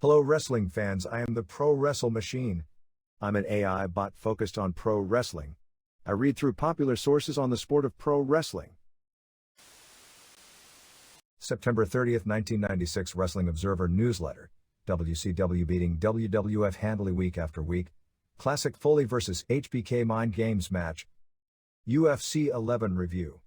Hello wrestling fans, I am the Pro Wrestle Machine. I'm an AI bot focused on pro wrestling. I read through popular sources on the sport of pro wrestling. September 30th, 1996 Wrestling Observer Newsletter. WCW beating WWF handily week after week. Classic Foley vs. HBK Mind Games match. UFC 11 review.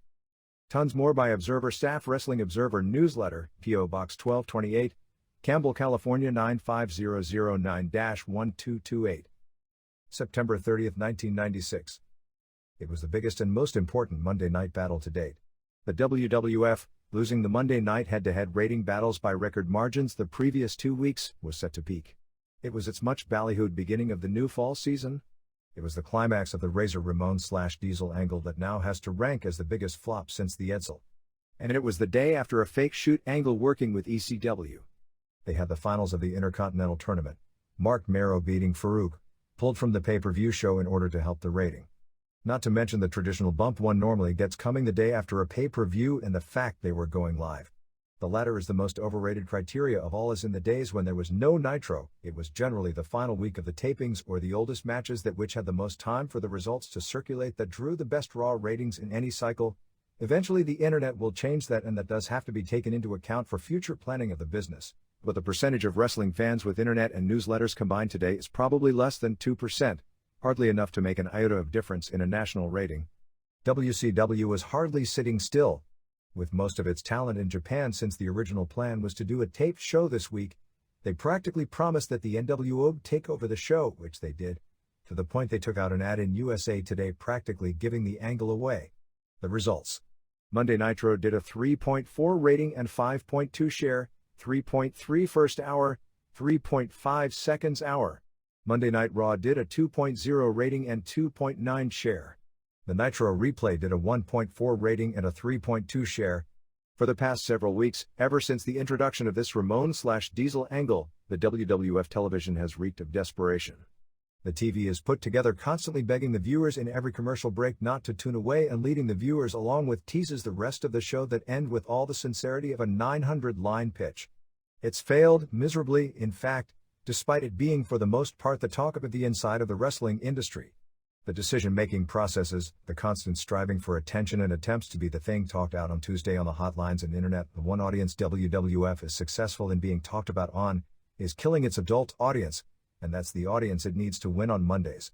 Tons more by Observer staff. Wrestling Observer Newsletter, P.O. Box 1228, Campbell, California 95009-1228. September 30th, 1996. It was the biggest and most important Monday night battle to date. The WWF, losing the Monday night head-to-head rating battles by record margins the previous 2 weeks, was set to peak. It was its much ballyhooed beginning of the new fall season. It was the climax of the Razor Ramon/Diesel angle that now has to rank as the biggest flop since the Edsel. And it was the day after a fake shoot angle working with ECW. They had the finals of the Intercontinental Tournament. Mark Mero beating Farouk, pulled from the pay-per-view show in order to help the rating. Not to mention the traditional bump one normally gets coming the day after a pay-per-view and the fact they were going live. The latter is the most overrated criteria of all, as in the days when there was no Nitro, it was generally the final week of the tapings or the oldest matches that which had the most time for the results to circulate that drew the best raw ratings in any cycle. Eventually the internet will change that, and that does have to be taken into account for future planning of the business. But the percentage of wrestling fans with internet and newsletters combined today is probably less than 2%, hardly enough to make an iota of difference in a national rating. WCW was hardly sitting still. With most of its talent in Japan, since the original plan was to do a taped show this week, they practically promised that the NWO would take over the show, which they did, to the point they took out an ad in USA Today practically giving the angle away. The results. Monday Nitro did a 3.4 rating and 5.2 share, 3.3 first hour, 3.5 seconds hour. Monday Night Raw did a 2.0 rating and 2.9 share. The Nitro Replay did a 1.4 rating and a 3.2 share. For the past several weeks, ever since the introduction of this Ramon/Diesel angle, the WWF television has reeked of desperation. The TV is put together constantly begging the viewers in every commercial break not to tune away and leading the viewers along with teases the rest of the show that end with all the sincerity of a 900-line pitch. It's failed miserably, in fact, despite it being for the most part the talk of the inside of the wrestling industry. The decision-making processes, the constant striving for attention and attempts to be the thing talked out on Tuesday on the hotlines and internet, the one audience WWF is successful in being talked about on, is killing its adult audience, and that's the audience it needs to win on Mondays.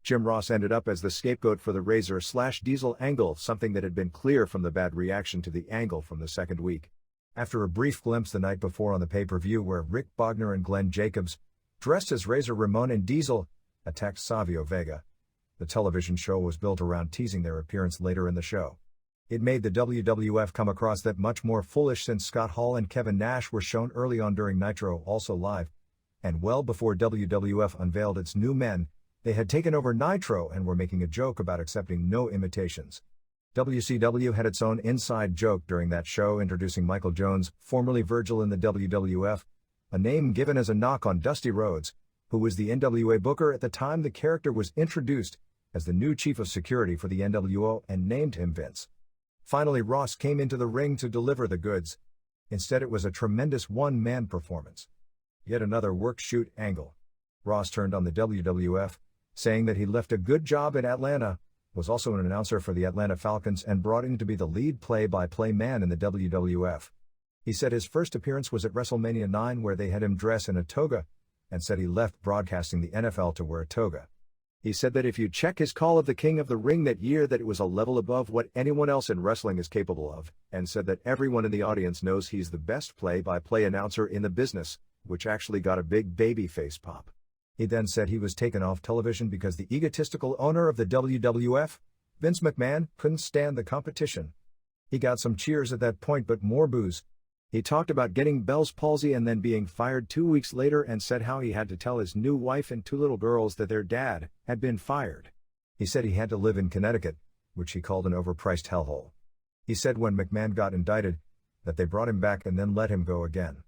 Jim Ross ended up as the scapegoat for the Razor/Diesel angle, something that had been clear from the bad reaction to the angle from the second week. After a brief glimpse the night before on the pay-per-view where Rick Bogner and Glenn Jacobs, dressed as Razor Ramon and Diesel, attacked Savio Vega, the television show was built around teasing their appearance later in the show. It made the WWF come across that much more foolish since Scott Hall and Kevin Nash were shown early on during Nitro also live, and well before WWF unveiled its new men, they had taken over Nitro and were making a joke about accepting no imitations. WCW had its own inside joke during that show, introducing Michael Jones, formerly Virgil in the WWF, a name given as a knock on Dusty Rhodes, who was the NWA booker at the time the character was introduced, as the new chief of security for the NWO, and named him Vince. Finally Ross came into the ring to deliver the goods. Instead it was a tremendous one-man performance. Yet another work-shoot angle. Ross turned on the WWF, saying that he left a good job in Atlanta, was also an announcer for the Atlanta Falcons and brought in to be the lead play-by-play man in the WWF. He said his first appearance was at WrestleMania 9 where they had him dress in a toga, and said he left broadcasting the NFL to wear a toga. He said that if you check his call of the King of the Ring that year that it was a level above what anyone else in wrestling is capable of, and said that everyone in the audience knows he's the best play-by-play announcer in the business, which actually got a big babyface pop. He then said he was taken off television because the egotistical owner of the WWF, Vince McMahon, couldn't stand the competition. He got some cheers at that point but more boos. He talked about getting Bell's palsy and then being fired 2 weeks later, and said how he had to tell his new wife and 2 little girls that their dad had been fired. He said he had to live in Connecticut, which he called an overpriced hellhole. He said when McMahon got indicted, that they brought him back and then let him go again.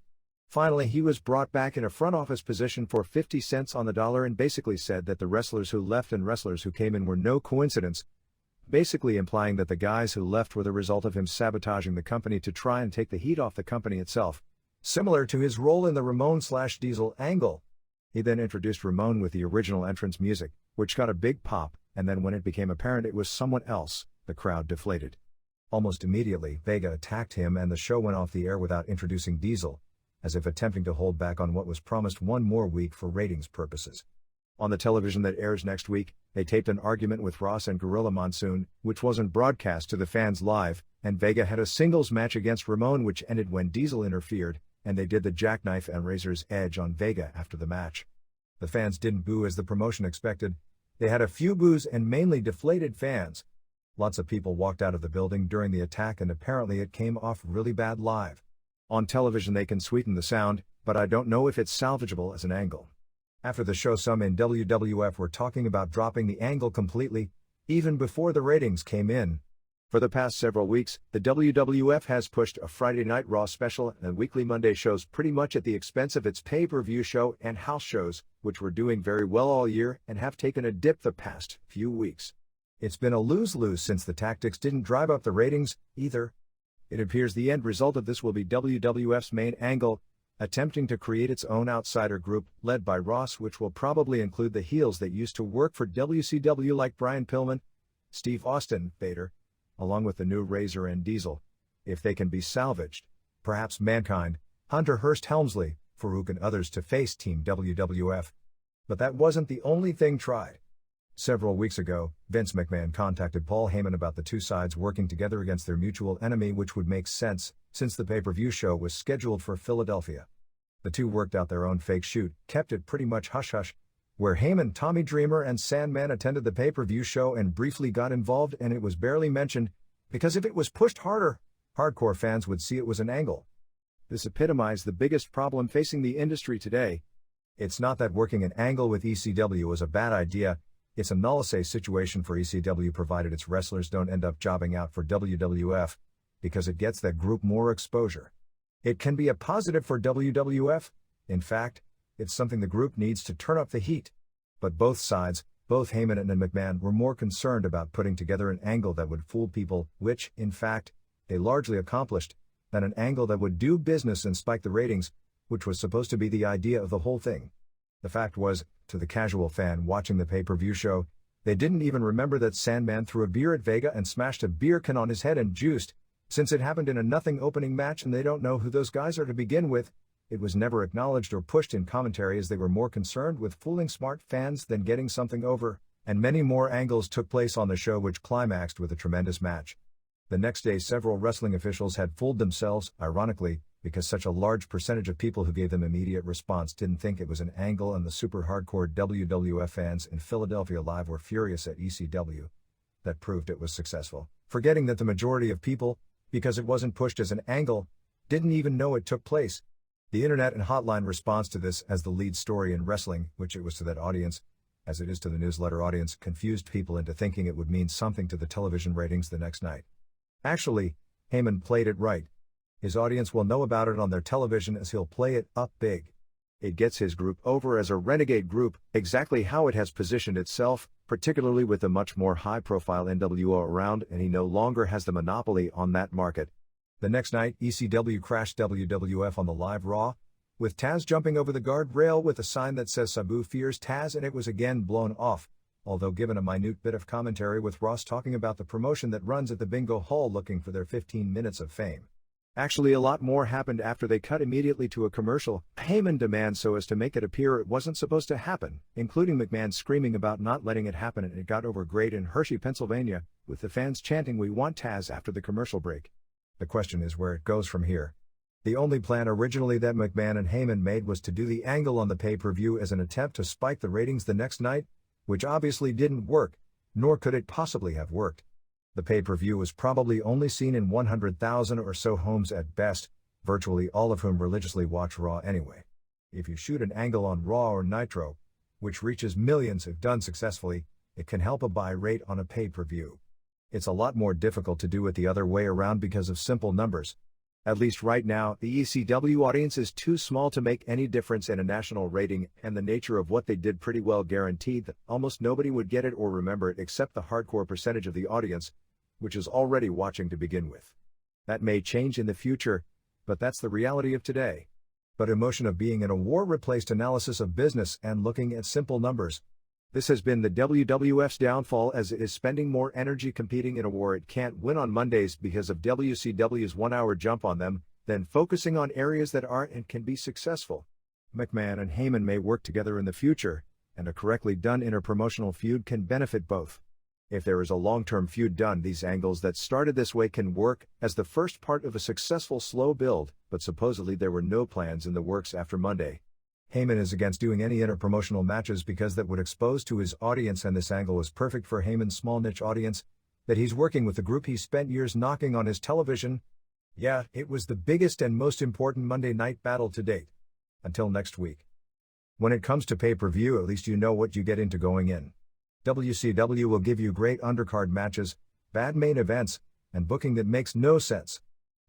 Finally he was brought back in a front office position for 50 cents on the dollar and basically said that the wrestlers who left and wrestlers who came in were no coincidence, basically implying that the guys who left were the result of him sabotaging the company to try and take the heat off the company itself, similar to his role in the Ramon/Diesel angle. He then introduced Ramon with the original entrance music, which got a big pop, and then when it became apparent it was someone else, the crowd deflated. Almost immediately, Vega attacked him and the show went off the air without introducing Diesel, as if attempting to hold back on what was promised one more week for ratings purposes. On the television that airs next week, they taped an argument with Ross and Gorilla Monsoon, which wasn't broadcast to the fans live, and Vega had a singles match against Ramon which ended when Diesel interfered, and they did the jackknife and razor's edge on Vega after the match. The fans didn't boo as the promotion expected. They had a few boos and mainly deflated fans. Lots of people walked out of the building during the attack and apparently it came off really bad live. On television they can sweeten the sound, but I don't know if it's salvageable as an angle. After the show some in WWF were talking about dropping the angle completely, even before the ratings came in. For the past several weeks, the WWF has pushed a Friday Night Raw special and weekly Monday shows pretty much at the expense of its pay-per-view show and house shows, which were doing very well all year and have taken a dip the past few weeks. It's been a lose-lose since the tactics didn't drive up the ratings, either. It appears the end result of this will be WWF's main angle, attempting to create its own outsider group, led by Ross, which will probably include the heels that used to work for WCW like Brian Pillman, Steve Austin, Vader, along with the new Razor and Diesel, if they can be salvaged. Perhaps Mankind, Hunter Hearst Helmsley, Farouk and others to face Team WWF. But that wasn't the only thing tried. Several weeks ago, Vince McMahon contacted Paul Heyman about the two sides working together against their mutual enemy, which would make sense, since the pay-per-view show was scheduled for Philadelphia. The two worked out their own fake shoot, kept it pretty much hush-hush, where Heyman, Tommy Dreamer and Sandman attended the pay-per-view show and briefly got involved, and it was barely mentioned, because if it was pushed harder, hardcore fans would see it was an angle. This epitomized the biggest problem facing the industry today. It's not that working an angle with ECW is a bad idea, it's a null-a-say situation for ECW provided its wrestlers don't end up jobbing out for WWF, because it gets that group more exposure. It can be a positive for WWF. In fact, it's something the group needs to turn up the heat. But both sides, both Heyman and McMahon, were more concerned about putting together an angle that would fool people, which, in fact, they largely accomplished, than an angle that would do business and spike the ratings, which was supposed to be the idea of the whole thing. The fact was, to the casual fan watching the pay-per-view show, they didn't even remember that Sandman threw a beer at Vega and smashed a beer can on his head and juiced, since it happened in a nothing opening match and they don't know who those guys are to begin with. It was never acknowledged or pushed in commentary as they were more concerned with fooling smart fans than getting something over, and many more angles took place on the show which climaxed with a tremendous match. The next day several wrestling officials had fooled themselves, ironically, because such a large percentage of people who gave them immediate response didn't think it was an angle, and the super hardcore WWF fans in Philadelphia Live were furious at ECW. That proved it was successful, forgetting that the majority of people, because it wasn't pushed as an angle, didn't even know it took place. The internet and hotline response to this as the lead story in wrestling, which it was to that audience, as it is to the newsletter audience, confused people into thinking it would mean something to the television ratings the next night. Actually, Heyman played it right. His audience will know about it on their television as he'll play it up big. It gets his group over as a renegade group, exactly how it has positioned itself, particularly with the much more high-profile NWO around, and he no longer has the monopoly on that market. The next night, ECW crashed WWF on the live Raw, with Taz jumping over the guardrail with a sign that says Sabu fears Taz, and it was again blown off, although given a minute bit of commentary with Ross talking about the promotion that runs at the bingo hall looking for their 15 minutes of fame. Actually, a lot more happened after they cut immediately to a commercial. Heyman demands so as to make it appear it wasn't supposed to happen, including McMahon screaming about not letting it happen, and it got over great in Hershey, Pennsylvania, with the fans chanting "We want Taz" after the commercial break. The question is where it goes from here. The only plan originally that McMahon and Heyman made was to do the angle on the pay-per-view as an attempt to spike the ratings the next night, which obviously didn't work, nor could it possibly have worked. The pay-per-view was probably only seen in 100,000 or so homes at best, virtually all of whom religiously watch Raw anyway. If you shoot an angle on Raw or Nitro, which reaches millions if done successfully, it can help a buy rate on a pay-per-view. It's a lot more difficult to do it the other way around because of simple numbers. At least right now, the ECW audience is too small to make any difference in a national rating, and the nature of what they did pretty well guaranteed that almost nobody would get it or remember it except the hardcore percentage of the audience, which is already watching to begin with. That may change in the future, but that's the reality of today. But emotion of being in a war replaced analysis of business and looking at simple numbers. This has been the WWF's downfall, as it is spending more energy competing in a war it can't win on Mondays because of WCW's 1 hour jump on them, than focusing on areas that aren't and can be successful. McMahon and Heyman may work together in the future, and a correctly done interpromotional feud can benefit both. If there is a long-term feud done, these angles that started this way can work as the first part of a successful slow build, but supposedly there were no plans in the works after Monday. Heyman is against doing any interpromotional matches because that would expose to his audience, and this angle is perfect for Heyman's small niche audience, that he's working with the group he spent years knocking on his television. Yeah, it was the biggest and most important Monday night battle to date. Until next week. When it comes to pay-per-view, at least you know what you get into going in. WCW will give you great undercard matches, bad main events, and booking that makes no sense.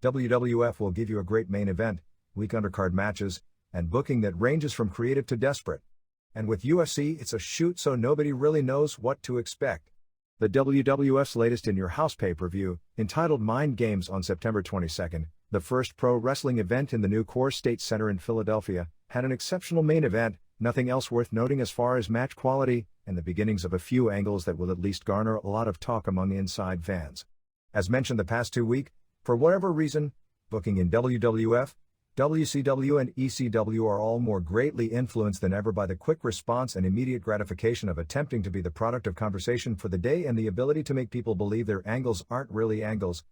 WWF will give you a great main event, weak undercard matches, and booking that ranges from creative to desperate. And with UFC, it's a shoot, so nobody really knows what to expect. The WWF's latest In Your House pay-per-view, entitled Mind Games on September 22nd, the first pro wrestling event in the new Core State Center in Philadelphia, had an exceptional main event, nothing else worth noting as far as match quality, and the beginnings of a few angles that will at least garner a lot of talk among inside fans. As mentioned the past 2 weeks, for whatever reason, booking in WWF, WCW and ECW are all more greatly influenced than ever by the quick response and immediate gratification of attempting to be the product of conversation for the day and the ability to make people believe their angles aren't really angles.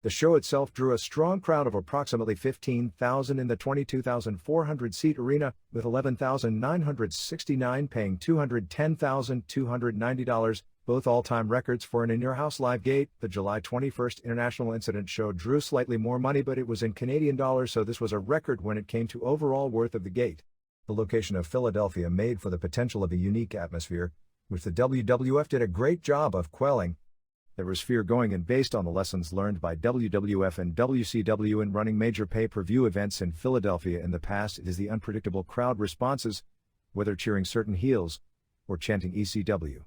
The show itself drew a strong crowd of approximately 15,000 in the 22,400-seat arena, with 11,969 paying $210,290, both all-time records for an In Your House live gate. The July 21st International Incident show drew slightly more money, but it was in Canadian dollars, so this was a record when it came to overall worth of the gate. The location of Philadelphia made for the potential of a unique atmosphere, which the WWF did a great job of quelling. There was fear going in based on the lessons learned by WWF and WCW in running major pay-per-view events in Philadelphia in the past. It is the unpredictable crowd responses, whether cheering certain heels or chanting ECW.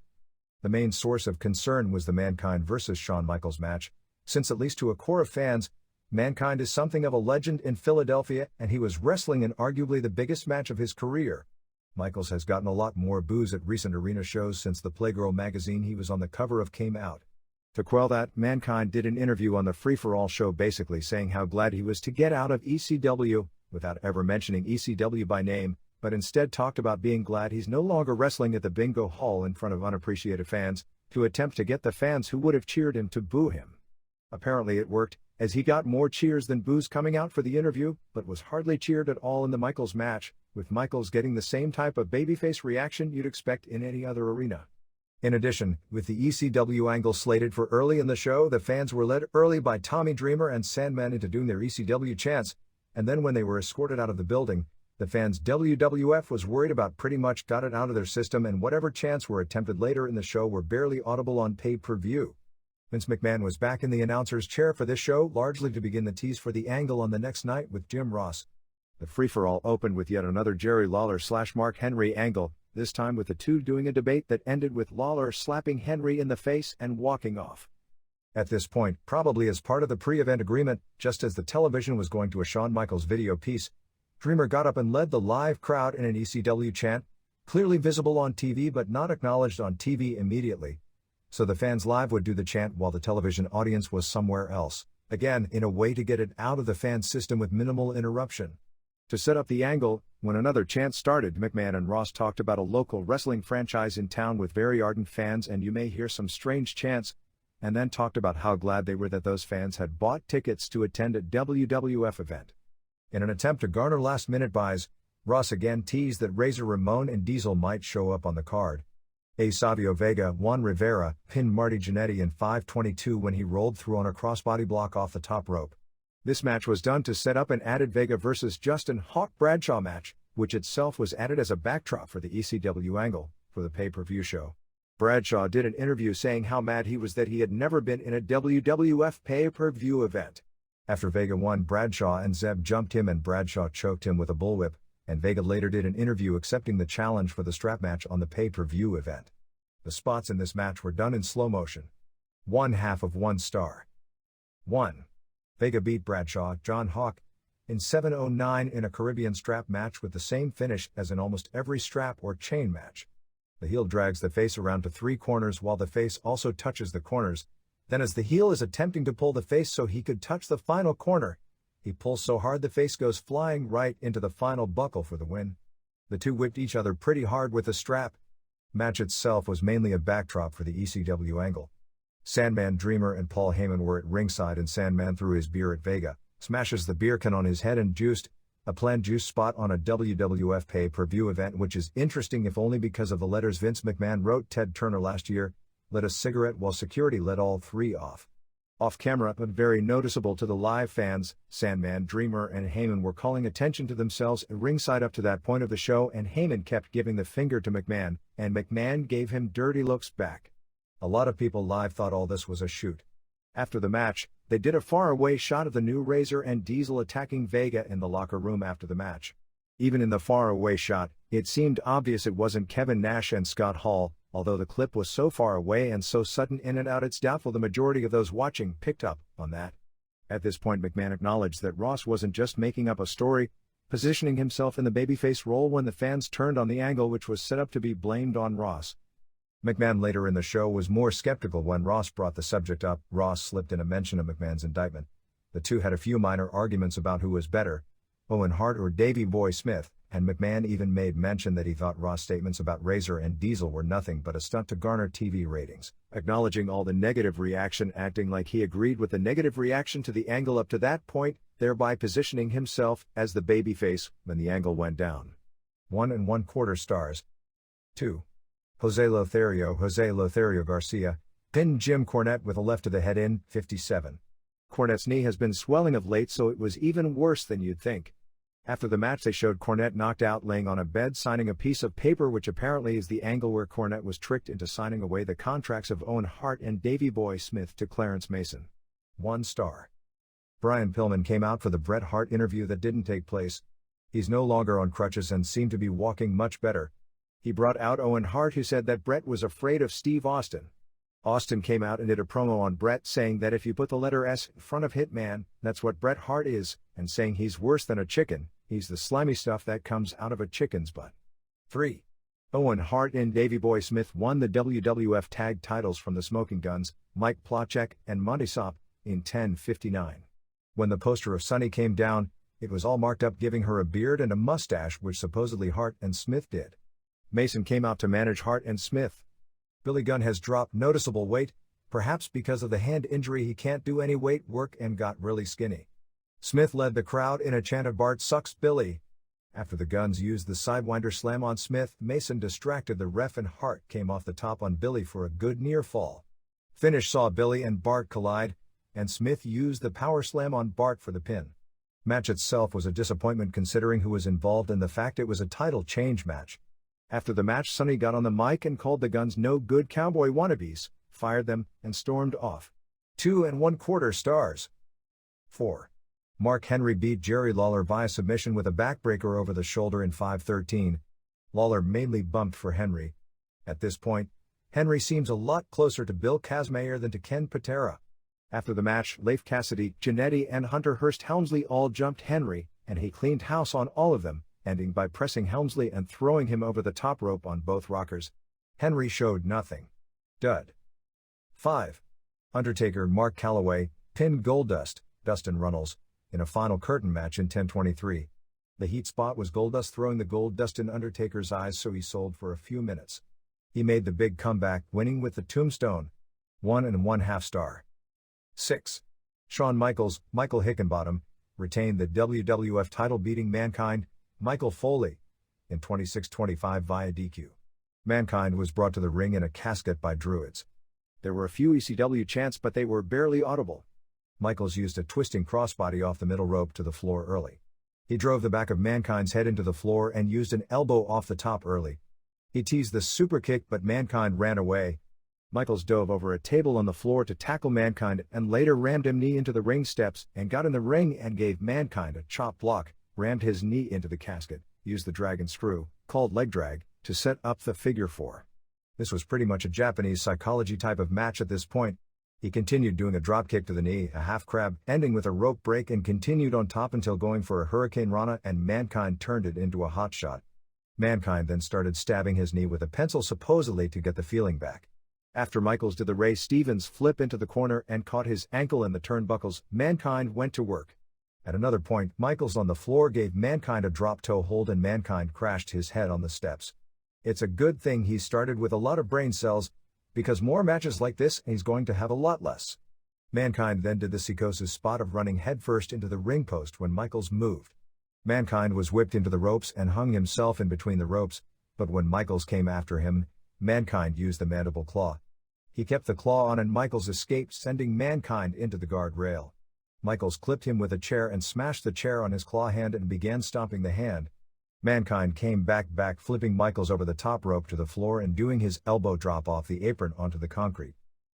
The main source of concern was the Mankind vs. Shawn Michaels match, since at least to a core of fans, Mankind is something of a legend in Philadelphia, and he was wrestling in arguably the biggest match of his career. Michaels has gotten a lot more boos at recent arena shows since the Playgirl magazine he was on the cover of came out. To quell that, Mankind did an interview on the Free For All show basically saying how glad he was to get out of ECW, without ever mentioning ECW by name, but instead talked about being glad he's no longer wrestling at the bingo hall in front of unappreciated fans, to attempt to get the fans who would have cheered him to boo him. Apparently it worked, as he got more cheers than boos coming out for the interview, but was hardly cheered at all in the Michaels match, with Michaels getting the same type of babyface reaction you'd expect in any other arena. In addition, with the ECW angle slated for early in the show, the fans were led early by Tommy Dreamer and Sandman into doing their ECW chants, and then when they were escorted out of the building, the fans WWF was worried about pretty much got it out of their system, and whatever chants were attempted later in the show were barely audible on pay-per-view. Vince McMahon was back in the announcer's chair for this show, largely to begin the tease for the angle on the next night with Jim Ross. The free-for-all opened with yet another Jerry Lawler/Mark Henry angle, this time with the two doing a debate that ended with Lawler slapping Henry in the face and walking off. At this point, probably as part of the pre-event agreement, just as the television was going to a Shawn Michaels video piece, Dreamer got up and led the live crowd in an ECW chant, clearly visible on TV but not acknowledged on TV immediately. So the fans live would do the chant while the television audience was somewhere else, again in a way to get it out of the fan system with minimal interruption. To set up the angle, when another chant started, McMahon and Ross talked about a local wrestling franchise in town with very ardent fans, and you may hear some strange chants, and then talked about how glad they were that those fans had bought tickets to attend a WWF event. In an attempt to garner last-minute buys, Ross again teased that Razor Ramon and Diesel might show up on the card. Savio Vega, Juan Rivera, pinned Marty Jannetty in 5:22 when he rolled through on a crossbody block off the top rope. This match was done to set up an added Vega vs. Justin Hawk Bradshaw match, which itself was added as a backdrop for the ECW angle, for the pay-per-view show. Bradshaw did an interview saying how mad he was that he had never been in a WWF pay-per-view event. After Vega won, Bradshaw and Zeb jumped him and Bradshaw choked him with a bullwhip, and Vega later did an interview accepting the challenge for the strap match on the pay-per-view event. The spots in this match were done in slow motion. 1/2 of 1 star. 1. Vega beat Bradshaw, John Hawk, in 709 in a Caribbean strap match with the same finish as in almost every strap or chain match. The heel drags the face around to 3 corners while the face also touches the corners. Then as the heel is attempting to pull the face so he could touch the final corner, he pulls so hard the face goes flying right into the final buckle for the win. The two whipped each other pretty hard with the strap. Match itself was mainly a backdrop for the ECW angle. Sandman Dreamer and Paul Heyman were at ringside and Sandman threw his beer at Vega, smashes the beer can on his head and juiced, a planned juice spot on a WWF pay-per-view event, which is interesting if only because of the letters Vince McMahon wrote Ted Turner last year, lit a cigarette while security let all 3 off. Off camera but very noticeable to the live fans, Sandman Dreamer and Heyman were calling attention to themselves at ringside up to that point of the show, and Heyman kept giving the finger to McMahon, and McMahon gave him dirty looks back. A lot of people live thought all this was a shoot. After the match, they did a far-away shot of the new Razor and Diesel attacking Vega in the locker room after the match. Even in the far-away shot, it seemed obvious it wasn't Kevin Nash and Scott Hall, although the clip was so far away and so sudden in and out it's doubtful the majority of those watching picked up on that. At this point McMahon acknowledged that Ross wasn't just making up a story, positioning himself in the babyface role when the fans turned on the angle which was set up to be blamed on Ross. McMahon later in the show was more skeptical when Ross brought the subject up. Ross slipped in a mention of McMahon's indictment. The two had a few minor arguments about who was better, Owen Hart or Davey Boy Smith, and McMahon even made mention that he thought Ross' statements about Razor and Diesel were nothing but a stunt to garner TV ratings, acknowledging all the negative reaction, acting like he agreed with the negative reaction to the angle up to that point, thereby positioning himself as the babyface when the angle went down. 1 1/4 stars. 2. Jose Lothario Garcia, pinned Jim Cornette with a left to the head in 57. Cornette's knee has been swelling of late, so it was even worse than you'd think. After the match they showed Cornette knocked out laying on a bed signing a piece of paper, which apparently is the angle where Cornette was tricked into signing away the contracts of Owen Hart and Davey Boy Smith to Clarence Mason. 1 star. Brian Pillman came out for the Bret Hart interview that didn't take place. He's no longer on crutches and seemed to be walking much better. He brought out Owen Hart, who said that Bret was afraid of Steve Austin. Austin came out and did a promo on Bret saying that if you put the letter S in front of Hitman, that's what Bret Hart is, and saying he's worse than a chicken, he's the slimy stuff that comes out of a chicken's butt. 3. Owen Hart and Davey Boy Smith won the WWF tag titles from the Smoking Guns, Mike Plachek and Monty Sopp, in 10:59. When the poster of Sunny came down, it was all marked up, giving her a beard and a mustache, which supposedly Hart and Smith did. Mason came out to manage Hart and Smith. Billy Gunn has dropped noticeable weight, perhaps because of the hand injury. He can't do any weight work and got really skinny. Smith led the crowd in a chant of "Bart sucks, Billy." After the Guns used the Sidewinder slam on Smith, Mason distracted the ref and Hart came off the top on Billy for a good near fall. Finish saw Billy and Bart collide, and Smith used the power slam on Bart for the pin. Match itself was a disappointment considering who was involved and the fact it was a title change match. After the match, Sonny got on the mic and called the Guns no good cowboy wannabes, fired them, and stormed off. 2 1/4 stars. 4. Mark Henry beat Jerry Lawler via submission with a backbreaker over the shoulder in 5:13. Lawler mainly bumped for Henry. At this point, Henry seems a lot closer to Bill Kazmaier than to Ken Patera. After the match, Leif Cassidy, Jannetty and Hunter Hearst Helmsley all jumped Henry, and he cleaned house on all of them, ending by pressing Helmsley and throwing him over the top rope on both rockers. Henry showed nothing. Dud. 5. Undertaker Mark Calloway pinned Goldust, Dustin Runnels, in a final curtain match in 10:23. The heat spot was Goldust throwing the gold dust in Undertaker's eyes, so he sold for a few minutes. He made the big comeback, winning with the tombstone. 1 1/2 star. 6. Shawn Michaels, Michael Hickenbottom, retained the WWF title beating Mankind, Michael Foley, in 26-25 via DQ. Mankind was brought to the ring in a casket by Druids. There were a few ECW chants, but they were barely audible. Michaels used a twisting crossbody off the middle rope to the floor early. He drove the back of Mankind's head into the floor and used an elbow off the top early. He teased the super kick, but Mankind ran away. Michaels dove over a table on the floor to tackle Mankind and later rammed him knee into the ring steps and got in the ring and gave Mankind a chop block, rammed his knee into the casket, used the dragon screw, called leg drag, to set up the figure 4. This was pretty much a Japanese psychology type of match at this point. He continued doing a dropkick to the knee, a half crab, ending with a rope break, and continued on top until going for a Hurricane Rana, and Mankind turned it into a hot shot. Mankind then started stabbing his knee with a pencil, supposedly to get the feeling back. After Michaels did the Ray Stevens flip into the corner and caught his ankle in the turnbuckles, Mankind went to work. At another point, Michaels on the floor gave Mankind a drop toe hold and Mankind crashed his head on the steps. It's a good thing he started with a lot of brain cells, because more matches like this he's going to have a lot less. Mankind then did the psychosis spot of running headfirst into the ring post when Michaels moved. Mankind was whipped into the ropes and hung himself in between the ropes, but when Michaels came after him, Mankind used the mandible claw. He kept the claw on and Michaels escaped, sending Mankind into the guardrail. Michaels clipped him with a chair and smashed the chair on his claw hand and began stomping the hand. Mankind came back, flipping Michaels over the top rope to the floor and doing his elbow drop off the apron onto the concrete.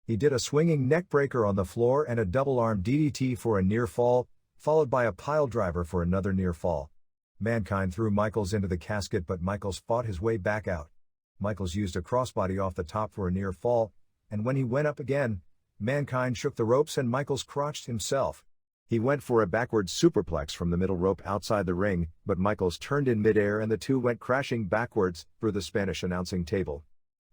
He did a swinging neck breaker on the floor and a double-arm DDT for a near fall, followed by a pile driver for another near fall. Mankind threw Michaels into the casket, but Michaels fought his way back out. Michaels used a crossbody off the top for a near fall, and when he went up again, Mankind shook the ropes and Michaels crotched himself. He went for a backward superplex from the middle rope outside the ring, but Michaels turned in midair and the two went crashing backwards through the Spanish announcing table.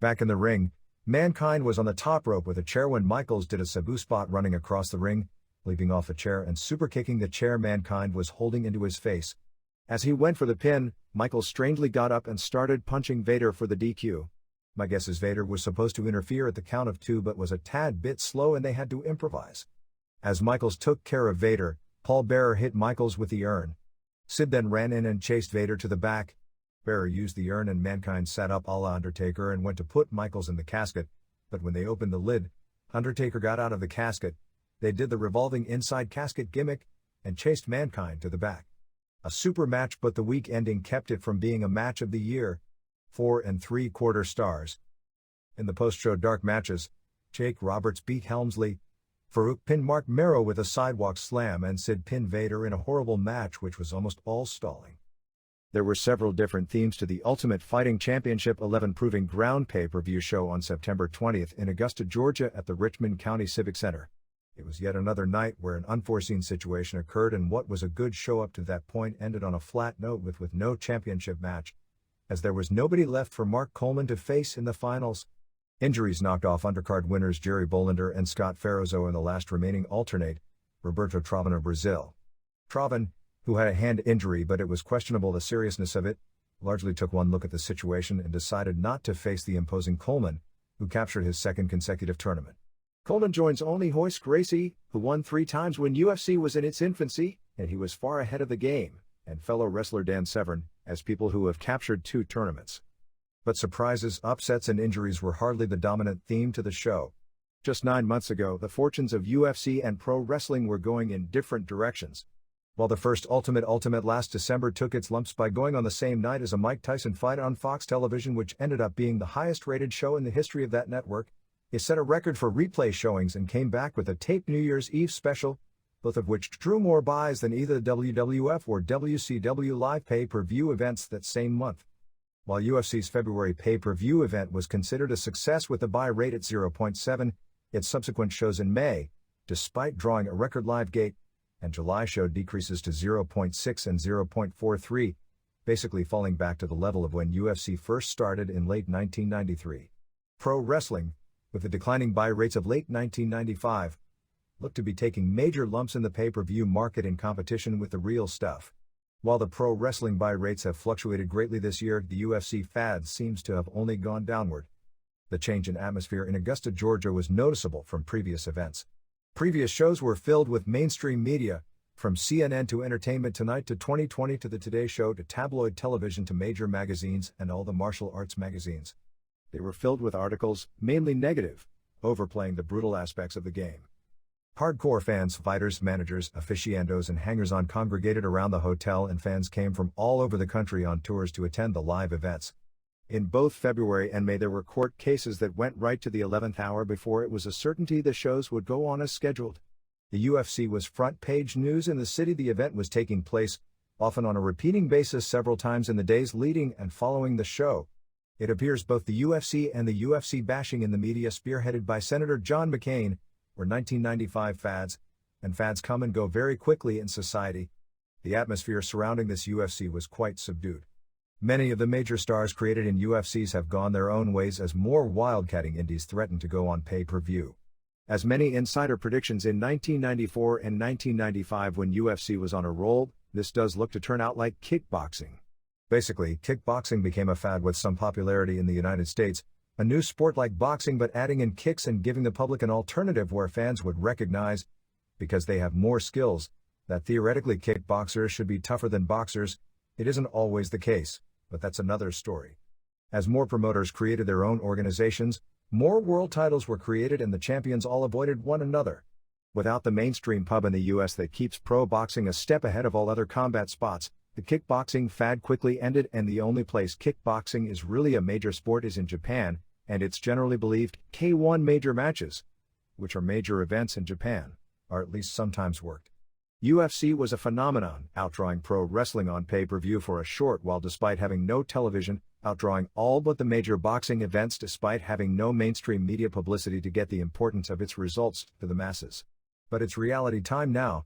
Back in the ring, Mankind was on the top rope with a chair when Michaels did a Sabu spot running across the ring, leaping off the chair and super kicking the chair Mankind was holding into his face. As he went for the pin, Michaels strangely got up and started punching Vader for the DQ. My guess is Vader was supposed to interfere at the count of 2 but was a tad bit slow and they had to improvise. As Michaels took care of Vader, Paul Bearer hit Michaels with the urn. Sid then ran in and chased Vader to the back. Bearer used the urn and Mankind sat up a la Undertaker and went to put Michaels in the casket, but when they opened the lid, Undertaker got out of the casket. They did the revolving inside casket gimmick and chased Mankind to the back. A super match, but the week ending kept it from being a match of the year. 4 3/4 stars. In the post-show dark matches, Jake Roberts beat Helmsley, Farouk pinned Mark Merrow with a sidewalk slam, and Sid pinned Vader in a horrible match which was almost all stalling. There were several different themes to the Ultimate Fighting Championship 11 Proving Ground pay-per-view show on September 20th in Augusta, Georgia at the Richmond County Civic Center. It was yet another night where an unforeseen situation occurred and what was a good show up to that point ended on a flat note with no championship match, as there was nobody left for Mark Coleman to face in the finals. Injuries knocked off undercard winners Jerry Bolander and Scott Ferozzo in the last remaining alternate, Roberto Trovin of Brazil. Trovin, who had a hand injury but it was questionable the seriousness of it, largely took one look at the situation and decided not to face the imposing Coleman, who captured his second consecutive tournament. Coleman joins only Royce Gracie, who won 3 times when UFC was in its infancy, and he was far ahead of the game, and fellow wrestler Dan Severn, as people who have captured 2 tournaments. But surprises, upsets and injuries were hardly the dominant theme to the show. Just 9 months ago, the fortunes of UFC and pro wrestling were going in different directions. While the first Ultimate last December took its lumps by going on the same night as a Mike Tyson fight on Fox television, which ended up being the highest rated show in the history of that network, it set a record for replay showings and came back with a taped New Year's Eve special, both of which drew more buys than either the WWF or WCW live pay-per-view events that same month. While UFC's February pay-per-view event was considered a success with a buy rate at 0.7, its subsequent shows in May, despite drawing a record live gate, and July showed decreases to 0.6 and 0.43, basically falling back to the level of when UFC first started in late 1993. Pro wrestling, with the declining buy rates of late 1995, looked to be taking major lumps in the pay-per-view market in competition with the real stuff. While the pro wrestling buy rates have fluctuated greatly this year, the UFC fad seems to have only gone downward. The change in atmosphere in Augusta, Georgia was noticeable from previous events. Previous shows were filled with mainstream media, from CNN to Entertainment Tonight to 2020 to the Today Show to tabloid television to major magazines and all the martial arts magazines. They were filled with articles, mainly negative, overplaying the brutal aspects of the game. Hardcore fans, fighters, managers, aficionados and hangers-on congregated around the hotel, and fans came from all over the country on tours to attend the live events. In both February and May there were court cases that went right to the 11th hour before it was a certainty the shows would go on as scheduled. The UFC was front-page news in the city the event was taking place, often on a repeating basis several times in the days leading and following the show. It appears both the UFC and the UFC bashing in the media, spearheaded by Senator John McCain, were 1995 fads, and fads come and go very quickly in society. The atmosphere surrounding this UFC was quite subdued. Many of the major stars created in UFCs have gone their own ways as more wildcatting indies threaten to go on pay-per-view. As many insider predictions in 1994 and 1995 when UFC was on a roll, this does look to turn out like kickboxing. Basically, kickboxing became a fad with some popularity in the United States, a new sport like boxing but adding in kicks and giving the public an alternative where fans would recognize, because they have more skills, that theoretically kickboxers should be tougher than boxers. It isn't always the case, but that's another story. As more promoters created their own organizations, more world titles were created and the champions all avoided one another. Without the mainstream pub in the US that keeps pro boxing a step ahead of all other combat spots, the kickboxing fad quickly ended, and the only place kickboxing is really a major sport is in Japan, and it's generally believed K1 major matches, which are major events in Japan, are at least sometimes worked. UFC was a phenomenon, outdrawing pro wrestling on pay-per-view for a short while despite having no television, outdrawing all but the major boxing events despite having no mainstream media publicity to get the importance of its results to the masses. But it's reality time now.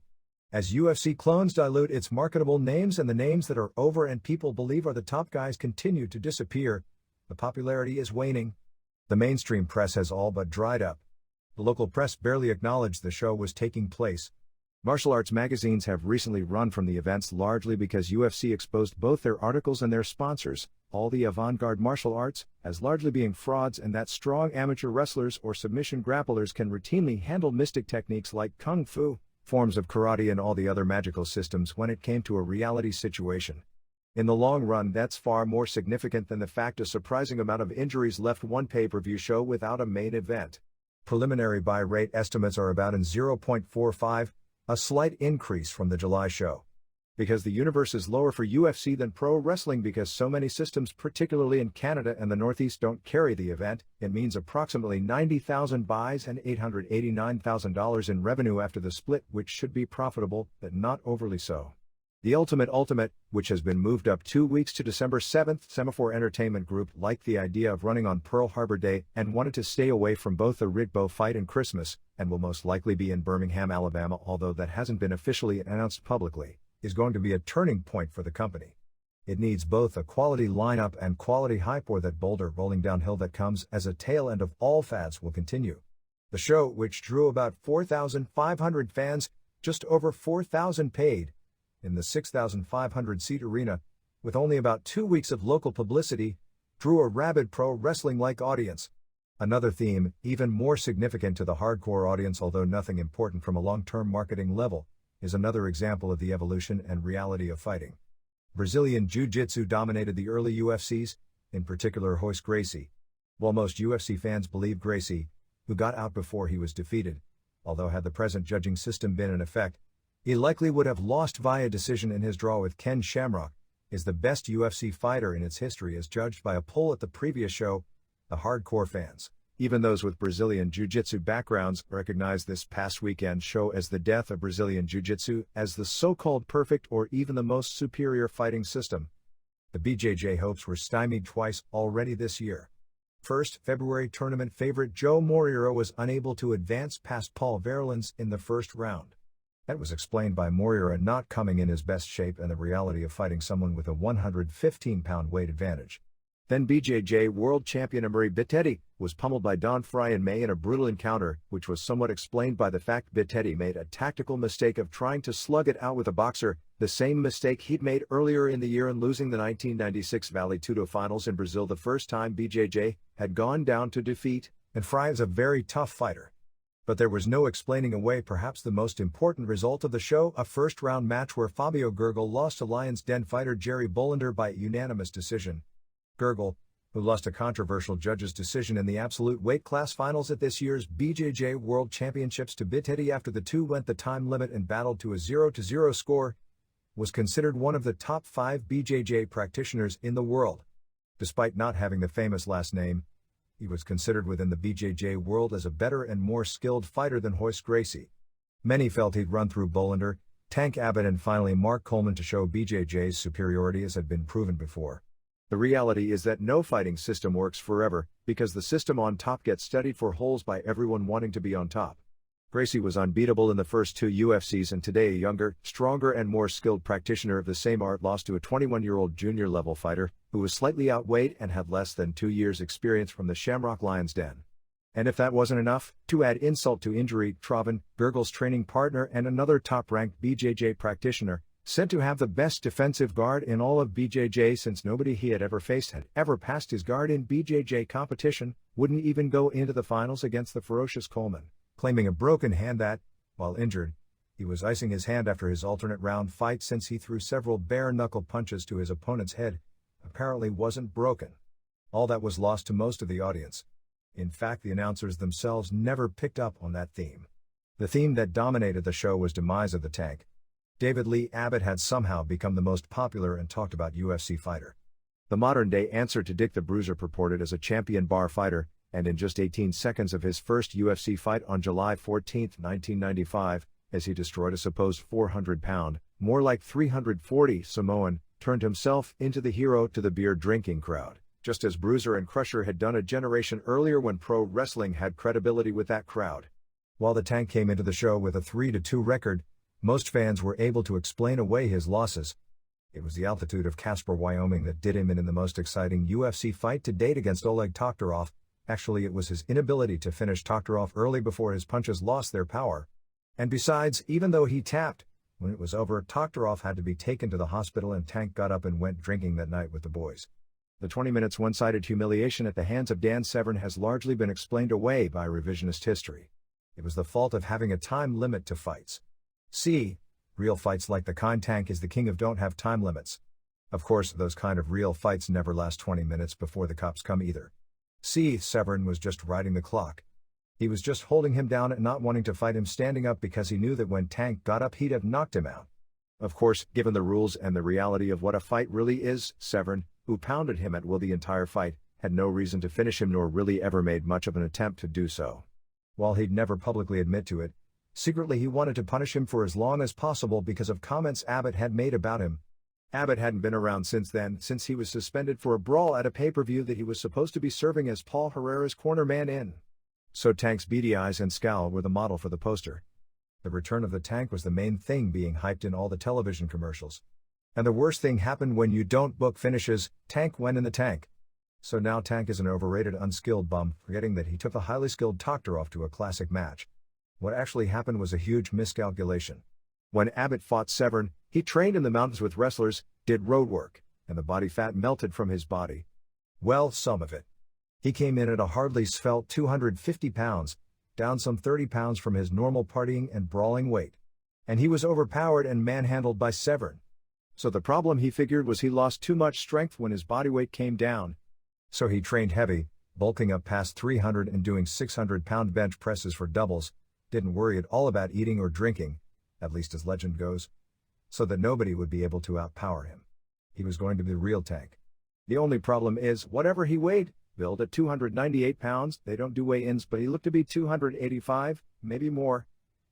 As UFC clones dilute its marketable names and the names that are over and people believe are the top guys continue to disappear, the popularity is waning. The mainstream press has all but dried up. The local press barely acknowledged the show was taking place. Martial arts magazines have recently run from the events largely because UFC exposed both their articles and their sponsors, all the avant-garde martial arts, as largely being frauds, and that strong amateur wrestlers or submission grapplers can routinely handle mystic techniques like kung fu, forms of karate and all the other magical systems when it came to a reality situation. In the long run, that's far more significant than the fact a surprising amount of injuries left one pay-per-view show without a main event. Preliminary buy rate estimates are about in 0.45, a slight increase from the July show. Because the universe is lower for UFC than pro wrestling because so many systems particularly in Canada and the Northeast don't carry the event, it means approximately 90,000 buys and $889,000 in revenue after the split, which should be profitable, but not overly so. The Ultimate, which has been moved up 2 weeks to December 7th, Semaphore Entertainment Group liked the idea of running on Pearl Harbor Day and wanted to stay away from both the Rigbo fight and Christmas, and will most likely be in Birmingham, Alabama, although that hasn't been officially announced publicly, is going to be a turning point for the company. It needs both a quality lineup and quality hype, or that boulder rolling downhill that comes as a tail end of all fads will continue. The show, which drew about 4,500 fans, just over 4,000 paid, in the 6,500-seat arena, with only about 2 weeks of local publicity, drew a rabid pro wrestling-like audience. Another theme, even more significant to the hardcore audience although nothing important from a long-term marketing level, is another example of the evolution and reality of fighting. Brazilian Jiu-Jitsu dominated the early UFCs, in particular Royce Gracie. While most UFC fans believe Gracie, who got out before he was defeated, although had the present judging system been in effect, he likely would have lost via decision in his draw with Ken Shamrock, is the best UFC fighter in its history as judged by a poll at the previous show. The hardcore fans, even those with Brazilian Jiu-Jitsu backgrounds, recognized this past weekend show as the death of Brazilian Jiu-Jitsu as the so-called perfect or even the most superior fighting system. The BJJ hopes were stymied twice already this year. First, February tournament favorite Joe Moreira was unable to advance past Paul Verhoeven's in the first round. That was explained by Moreira not coming in his best shape and the reality of fighting someone with a 115-pound weight advantage. Then BJJ world champion Amari Bittetti was pummeled by Don Frye in May in a brutal encounter, which was somewhat explained by the fact Bittetti made a tactical mistake of trying to slug it out with a boxer, the same mistake he'd made earlier in the year in losing the 1996 Vale Tudo finals in Brazil, the first time BJJ had gone down to defeat, and Frye is a very tough fighter. But there was no explaining away perhaps the most important result of the show, a first-round match where Fabio Gurgel lost to Lions Den fighter Jerry Bollander by unanimous decision. Gurgel, who lost a controversial judge's decision in the absolute weight class finals at this year's BJJ World Championships to Bittetti after the two went the time limit and battled to a 0-0 score, was considered one of the top 5 BJJ practitioners in the world. Despite not having the famous last name, he was considered within the BJJ world as a better and more skilled fighter than Royce Gracie. Many felt he'd run through Bollander, Tank Abbott and finally Mark Coleman to show BJJ's superiority as had been proven before. The reality is that no fighting system works forever, because the system on top gets studied for holes by everyone wanting to be on top. Gracie was unbeatable in the first two UFCs, and today a younger, stronger and more skilled practitioner of the same art lost to a 21-year-old junior-level fighter who was slightly outweighed and had less than 2 years' experience from the Shamrock Lions Den. And if that wasn't enough, to add insult to injury, Travin, Gergel's training partner and another top-ranked BJJ practitioner, said to have the best defensive guard in all of BJJ since nobody he had ever faced had ever passed his guard in BJJ competition, wouldn't even go into the finals against the ferocious Coleman, claiming a broken hand that, while injured, he was icing his hand after his alternate round fight since he threw several bare-knuckle punches to his opponent's head, apparently wasn't broken. All that was lost to most of the audience. In fact, the announcers themselves never picked up on that theme. The theme that dominated the show was demise of the Tank. David Lee Abbott had somehow become the most popular and talked about UFC fighter. The modern-day answer to Dick the Bruiser purported as a champion bar fighter, and in just 18 seconds of his first UFC fight on July 14, 1995, as he destroyed a supposed 400-pound, more like 340 Samoan, turned himself into the hero to the beer-drinking crowd, just as Bruiser and Crusher had done a generation earlier when pro wrestling had credibility with that crowd. While the Tank came into the show with a 3-2 record, most fans were able to explain away his losses. It was the altitude of Casper, Wyoming that did him in the most exciting UFC fight to date against Oleg Taktarov. Actually, it was his inability to finish Taktarov early before his punches lost their power. And besides, even though he tapped, when it was over, Taktarov had to be taken to the hospital and Tank got up and went drinking that night with the boys. The 20 minutes one-sided humiliation at the hands of Dan Severn has largely been explained away by revisionist history. It was the fault of having a time limit to fights. See, real fights like the kind Tank is the king of don't have time limits. Of course, those kind of real fights never last 20 minutes before the cops come either. See, Severn was just riding the clock. He was just holding him down and not wanting to fight him standing up because he knew that when Tank got up he'd have knocked him out. Of course, given the rules and the reality of what a fight really is, Severn, who pounded him at will the entire fight, had no reason to finish him nor really ever made much of an attempt to do so. While he'd never publicly admit to it, secretly he wanted to punish him for as long as possible because of comments Abbott had made about him. Abbott hadn't been around since then, since he was suspended for a brawl at a pay-per-view that he was supposed to be serving as Paul Herrera's corner man in. So Tank's beady eyes and scowl were the model for the poster. The return of the Tank was the main thing being hyped in all the television commercials. And the worst thing happened when you don't book finishes, Tank went in the tank. So now Tank is an overrated, unskilled bum, forgetting that he took the highly skilled Taktarov to a classic match. What actually happened was a huge miscalculation. When Abbott fought Severn, he trained in the mountains with wrestlers, did road work, and the body fat melted from his body. Well, some of it. He came in at a hardly svelte 250 pounds, down some 30 pounds from his normal partying and brawling weight. And he was overpowered and manhandled by Severn. So the problem, he figured, was he lost too much strength when his body weight came down. So he trained heavy, bulking up past 300 and doing 600-pound bench presses for doubles, didn't worry at all about eating or drinking, at least as legend goes, so that nobody would be able to outpower him. He was going to be the real Tank. The only problem is, whatever he weighed, billed at 298 pounds, they don't do weigh-ins, but he looked to be 285, maybe more,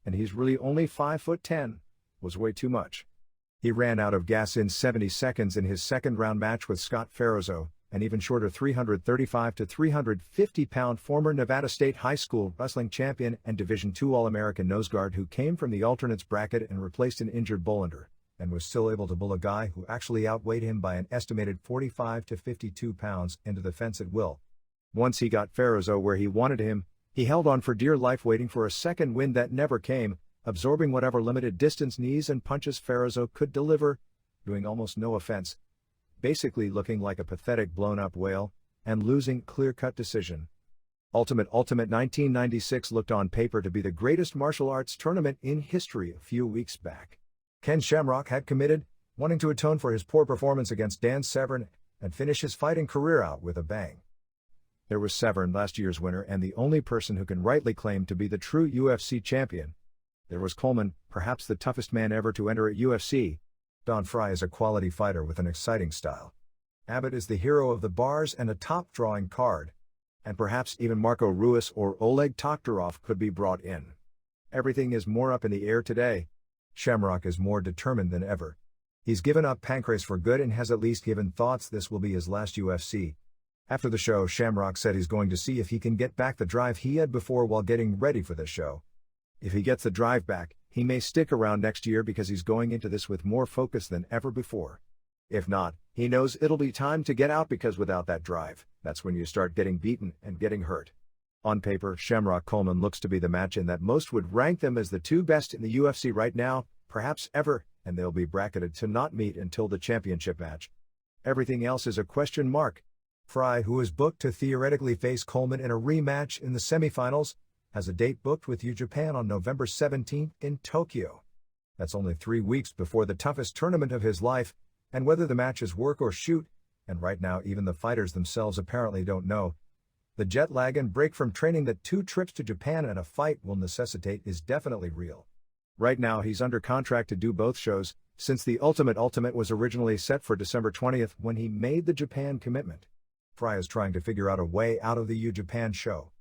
and he's really only 5'10", was way too much. He ran out of gas in 70 seconds in his second-round match with Scott Ferozzo, an even shorter 335 to 350-pound former Nevada State High School wrestling champion and Division II All-American noseguard who came from the alternates bracket and replaced an injured Bolander, and was still able to bull a guy who actually outweighed him by an estimated 45 to 52 pounds into the fence at will. Once he got Ferozzo where he wanted him, he held on for dear life, waiting for a second win that never came, absorbing whatever limited distance knees and punches Ferozzo could deliver, doing almost no offense, basically looking like a pathetic blown-up whale, and losing clear-cut decision. Ultimate 1996 looked on paper to be the greatest martial arts tournament in history a few weeks back. Ken Shamrock had committed, wanting to atone for his poor performance against Dan Severn and finish his fighting career out with a bang. There was Severn, last year's winner and the only person who can rightly claim to be the true UFC champion. There was Coleman, perhaps the toughest man ever to enter at UFC. Don Fry is a quality fighter with an exciting style. Abbott is the hero of the bars and a top-drawing card. And perhaps even Marco Ruiz or Oleg Taktarov could be brought in. Everything is more up in the air today. Shamrock is more determined than ever. He's given up Pancrase for good and has at least given thoughts this will be his last UFC. After the show, Shamrock said he's going to see if he can get back the drive he had before while getting ready for the show. If he gets the drive back, he may stick around next year because he's going into this with more focus than ever before. If not, he knows it'll be time to get out because without that drive, that's when you start getting beaten and getting hurt. On paper, Shamrock Coleman looks to be the match in that most would rank them as the two best in the UFC right now, perhaps ever, and they'll be bracketed to not meet until the championship match. Everything else is a question mark. Fry, who is booked to theoretically face Coleman in a rematch in the semifinals, has a date booked with New Japan on November 17 in Tokyo. That's only 3 weeks before the toughest tournament of his life, and whether the match is work or shoot, and right now even the fighters themselves apparently don't know. The jet lag and break from training that 2 trips to Japan and a fight will necessitate is definitely real. Right now he's under contract to do both shows, since the Ultimate was originally set for December 20th when he made the Japan commitment. Fry is trying to figure out a way out of the U Japan show.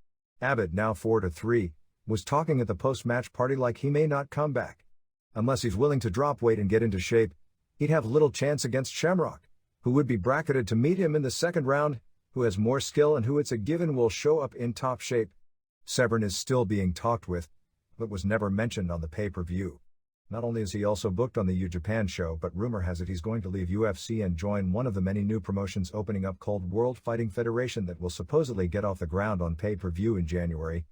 Abbott, now 4-3, was talking at the post-match party like he may not come back. Unless he's willing to drop weight and get into shape, he'd have little chance against Shamrock, who would be bracketed to meet him in the second round, who has more skill and who it's a given will show up in top shape. Severn is still being talked with, but was never mentioned on the pay-per-view. Not only is he also booked on the U Japan show, but rumor has it he's going to leave UFC and join one of the many new promotions opening up called World Fighting Federation that will supposedly get off the ground on pay-per-view in January.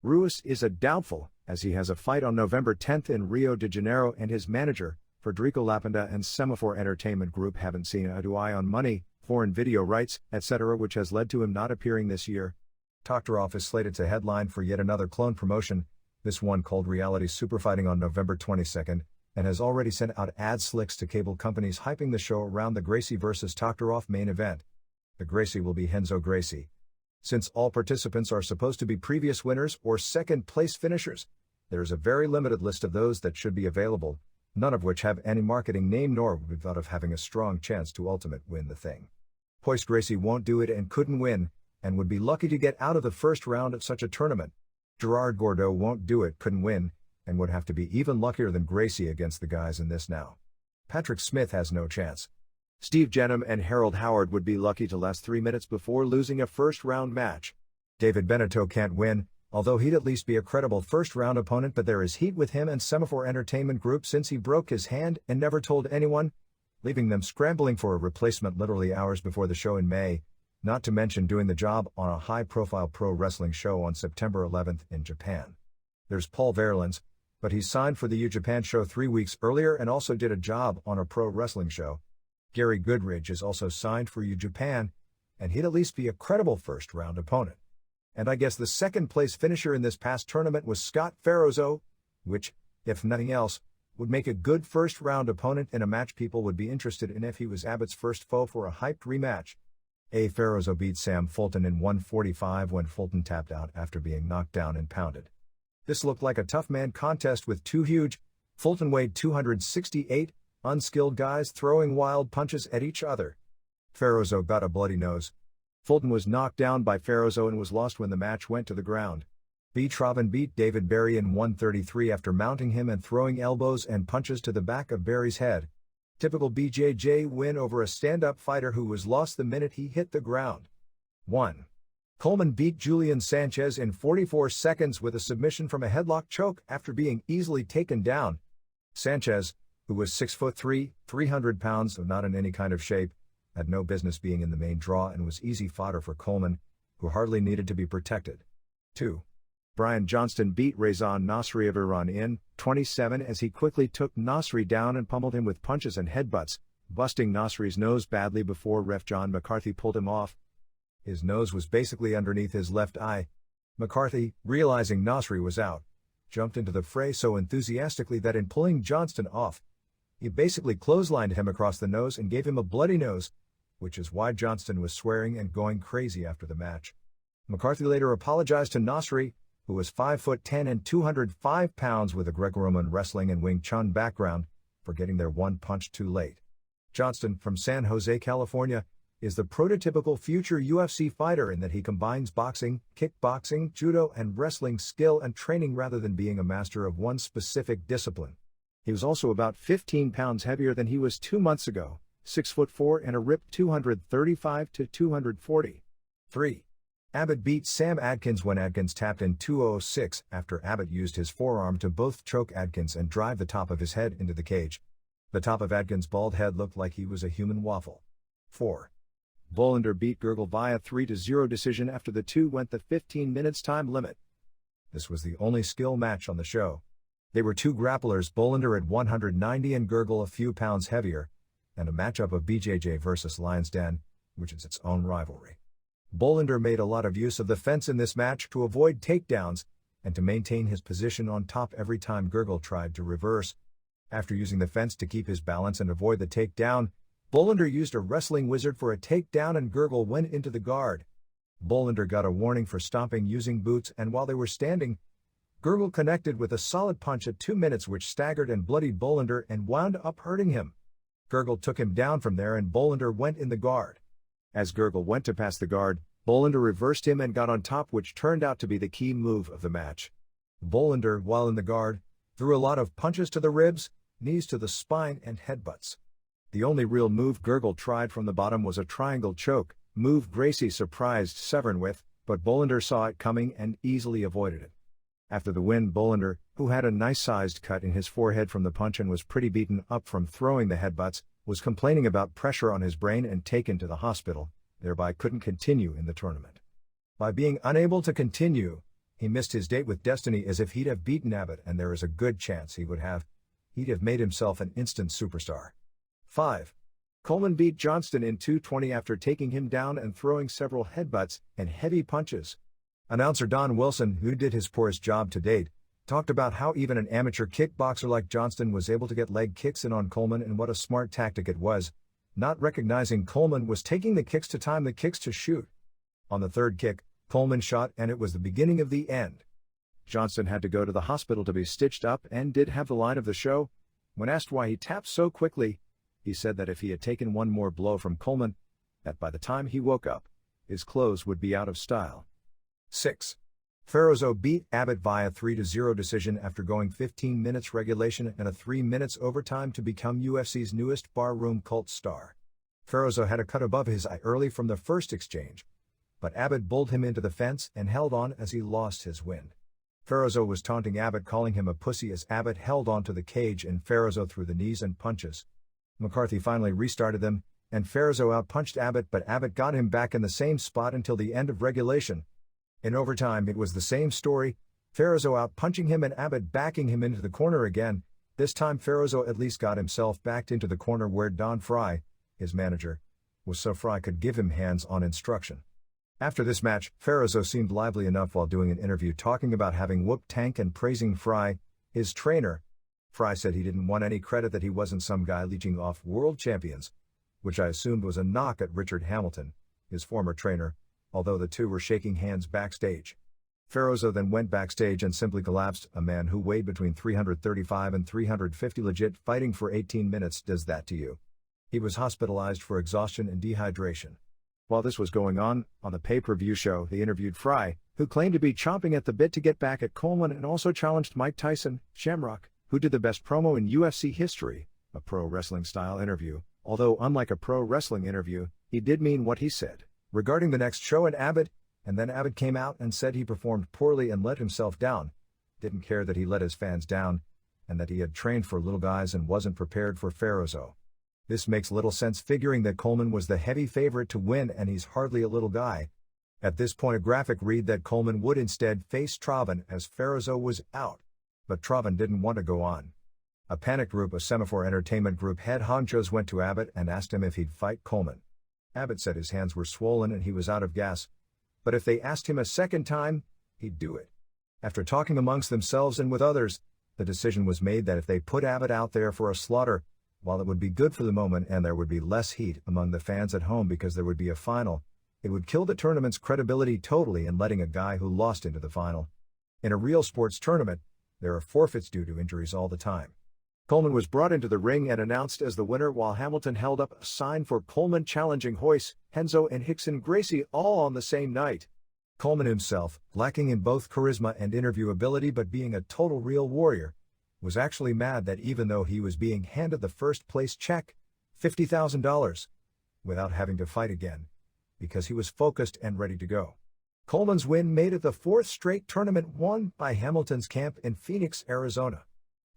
Ruiz is a doubtful, as he has a fight on November 10th in Rio de Janeiro and his manager, Federico Lapinda and Semaphore Entertainment Group haven't seen eye to eye on money, foreign video rights, etc., which has led to him not appearing this year. Toktarov is slated to headline for yet another clone promotion, this one called Reality Superfighting on November 22nd, and has already sent out ad slicks to cable companies hyping the show around the Gracie vs. Toktarov main event. The Gracie will be Renzo Gracie. Since all participants are supposed to be previous winners or second-place finishers, there is a very limited list of those that should be available, none of which have any marketing name nor would be thought of having a strong chance to ultimate win the thing. Poised Gracie won't do it and couldn't win, and would be lucky to get out of the first round of such a tournament. Gerard Gordeau won't do it, couldn't win, and would have to be even luckier than Gracie against the guys in this now. Patrick Smith has no chance. Steve Jenham and Harold Howard would be lucky to last 3 minutes before losing a first-round match. David Beneteau can't win, although he'd at least be a credible first-round opponent, but there is heat with him and Semaphore Entertainment Group since he broke his hand and never told anyone, leaving them scrambling for a replacement literally hours before the show in May, not to mention doing the job on a high-profile pro wrestling show on September 11th in Japan. There's Paul Verlins, but he's signed for the U Japan show 3 weeks earlier and also did a job on a pro wrestling show. Gary Goodridge is also signed for U Japan, and he'd at least be a credible first-round opponent. And I guess the second-place finisher in this past tournament was Scott Ferozzo, which, if nothing else, would make a good first-round opponent in a match people would be interested in if he was Abbott's first foe for a hyped rematch. Ferozzo beat Sam Fulton in 145 when Fulton tapped out after being knocked down and pounded. This looked like a tough man contest with 2 huge, Fulton weighed 268, unskilled guys throwing wild punches at each other. Ferozzo got a bloody nose. Fulton was knocked down by Ferozzo and was lost when the match went to the ground. B. Trovin beat David Berry in 133 after mounting him and throwing elbows and punches to the back of Berry's head. Typical BJJ win over a stand-up fighter who was lost the minute he hit the ground. 1. Coleman beat Julian Sanchez in 44 seconds with a submission from a headlock choke after being easily taken down. Sanchez, who was 6'3", 300 pounds, not in any kind of shape, had no business being in the main draw and was easy fodder for Coleman, who hardly needed to be protected. 2. Brian Johnston beat Rezan Nasri of Iran in 27 as he quickly took Nasri down and pummeled him with punches and headbutts, busting Nasri's nose badly before ref John McCarthy pulled him off. His nose was basically underneath his left eye. McCarthy, realizing Nasri was out, jumped into the fray so enthusiastically that in pulling Johnston off, he basically clotheslined him across the nose and gave him a bloody nose, which is why Johnston was swearing and going crazy after the match. McCarthy later apologized to Nasri, who was 5'10" and 205 pounds with a Greco-Roman wrestling and Wing Chun background, for getting there one punch too late. Johnston, from San Jose, California, is the prototypical future UFC fighter in that he combines boxing, kickboxing, judo, and wrestling skill and training rather than being a master of one specific discipline. He was also about 15 pounds heavier than he was 2 months ago, 6'4" and a ripped 235 to 240. 3. Abbott beat Sam Adkins when Adkins tapped in 2:06 after Abbott used his forearm to both choke Adkins and drive the top of his head into the cage. The top of Adkins' bald head looked like he was a human waffle. 4. Bolander beat Gurgle via 3-0 decision after the two went the 15 minutes time limit. This was the only skill match on the show. They were two grapplers, Bolander at 190 and Gurgle a few pounds heavier, and a matchup of BJJ versus Lion's Den, which is its own rivalry. Bolander made a lot of use of the fence in this match to avoid takedowns and to maintain his position on top every time Gurgle tried to reverse. After using the fence to keep his balance and avoid the takedown, Bolander used a wrestling wizard for a takedown and Gurgle went into the guard. Bolander got a warning for stomping using boots, and while they were standing, Gurgle connected with a solid punch at 2 minutes which staggered and bloodied Bolander and wound up hurting him. Gurgle took him down from there and Bolander went in the guard. As Gurgle went to pass the guard, Bolander reversed him and got on top, which turned out to be the key move of the match. Bolander, while in the guard, threw a lot of punches to the ribs, knees to the spine and headbutts. The only real move Gurgle tried from the bottom was a triangle choke, move Gracie surprised Severn with, but Bolander saw it coming and easily avoided it. After the win, Bolander, who had a nice-sized cut in his forehead from the punch and was pretty beaten up from throwing the headbutts, was complaining about pressure on his brain and taken to the hospital, thereby couldn't continue in the tournament. By being unable to continue, he missed his date with Destiny, as if he'd have beaten Abbott, and there is a good chance he'd have made himself an instant superstar. 5. Coleman beat Johnston in 2:20 after taking him down and throwing several headbutts and heavy punches. Announcer Don Wilson, who did his poorest job to date, talked about how even an amateur kickboxer like Johnston was able to get leg kicks in on Coleman and what a smart tactic it was, not recognizing Coleman was taking the kicks to time the kicks to shoot. On the third kick, Coleman shot and it was the beginning of the end. Johnston had to go to the hospital to be stitched up and did have the line of the show. When asked why he tapped so quickly, he said that if he had taken one more blow from Coleman, that by the time he woke up, his clothes would be out of style. 6. Ferozzo beat Abbott via 3-0 decision after going 15 minutes regulation and a 3 minutes overtime to become UFC's newest barroom cult star. Ferozzo had a cut above his eye early from the first exchange, but Abbott bowled him into the fence and held on as he lost his wind. Ferozzo was taunting Abbott, calling him a pussy as Abbott held on to the cage and Ferozzo threw the knees and punches. McCarthy finally restarted them, and Ferozzo outpunched Abbott, but Abbott got him back in the same spot until the end of regulation. In overtime it was the same story, Ferozzo outpunching him and Abbott backing him into the corner again. This time Ferozzo at least got himself backed into the corner where Don Fry, his manager, was so Fry could give him hands-on instruction. After this match, Ferozzo seemed lively enough while doing an interview talking about having whooped Tank and praising Fry, his trainer. Fry said he didn't want any credit, that he wasn't some guy leeching off world champions, which I assumed was a knock at Richard Hamilton, his former trainer, although the two were shaking hands backstage. Ferozzo then went backstage and simply collapsed. A man who weighed between 335 and 350 legit fighting for 18 minutes does that to you. He was hospitalized for exhaustion and dehydration. While this was going on the pay-per-view show, they interviewed Fry, who claimed to be chomping at the bit to get back at Coleman, and also challenged Mike Tyson, Shamrock, who did the best promo in UFC history, a pro wrestling style interview, although unlike a pro wrestling interview, he did mean what he said regarding the next show and Abbott, and then Abbott came out and said he performed poorly and let himself down, didn't care that he let his fans down, and that he had trained for little guys and wasn't prepared for Ferozzo. This makes little sense, figuring that Coleman was the heavy favorite to win and he's hardly a little guy. At this point a graphic read that Coleman would instead face Travin as Ferozzo was out. But Travin didn't want to go on. A panic group of Semaphore Entertainment Group head honchos went to Abbott and asked him if he'd fight Coleman. Abbott said his hands were swollen and he was out of gas, but if they asked him a second time, he'd do it. After talking amongst themselves and with others, the decision was made that if they put Abbott out there for a slaughter, while it would be good for the moment and there would be less heat among the fans at home because there would be a final, it would kill the tournament's credibility totally in letting a guy who lost into the final. In a real sports tournament, there are forfeits due to injuries all the time. Coleman was brought into the ring and announced as the winner, while Hamilton held up a sign for Coleman challenging Hoyce, Henzo and Hickson Gracie all on the same night. Coleman himself, lacking in both charisma and interview ability but being a total real warrior, was actually mad that even though he was being handed the first place check, $50,000, without having to fight again, because he was focused and ready to go. Coleman's win made it the fourth straight tournament won by Hamilton's camp in Phoenix, Arizona.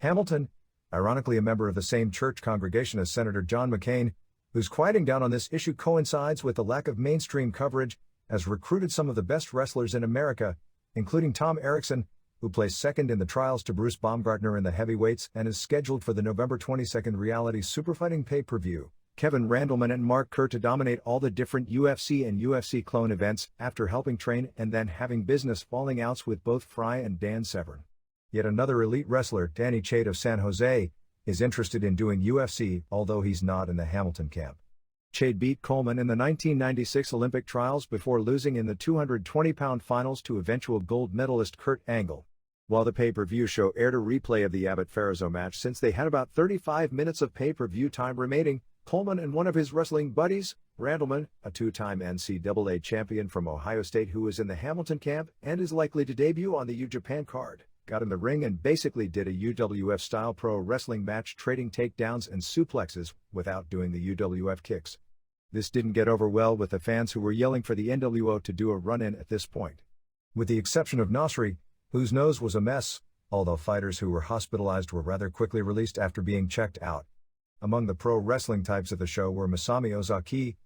Hamilton, ironically a member of the same church congregation as Senator John McCain, whose quieting down on this issue coincides with the lack of mainstream coverage, has recruited some of the best wrestlers in America, including Tom Erickson, who placed second in the trials to Bruce Baumgartner in the heavyweights and is scheduled for the November 22nd reality superfighting pay-per-view. Kevin Randleman and Mark Kerr to dominate all the different UFC and UFC clone events after helping train and then having business falling outs with both Fry and Dan Severn. Yet another elite wrestler, Danny Chait of San Jose, is interested in doing UFC, although he's not in the Hamilton camp. Chait beat Coleman in the 1996 Olympic trials before losing in the 220-pound finals to eventual gold medalist Kurt Angle. While the pay-per-view show aired a replay of the Abbott-Farrozo match since they had about 35 minutes of pay-per-view time remaining, Coleman and one of his wrestling buddies, Randleman, a two-time NCAA champion from Ohio State who is in the Hamilton camp and is likely to debut on the U Japan card, got in the ring and basically did a UWF-style pro wrestling match trading takedowns and suplexes without doing the UWF kicks. This didn't get over well with the fans who were yelling for the NWO to do a run-in at this point. With the exception of Nasri, whose nose was a mess, although fighters who were hospitalized were rather quickly released after being checked out. Among the pro wrestling types of the show were Masami Ozaki,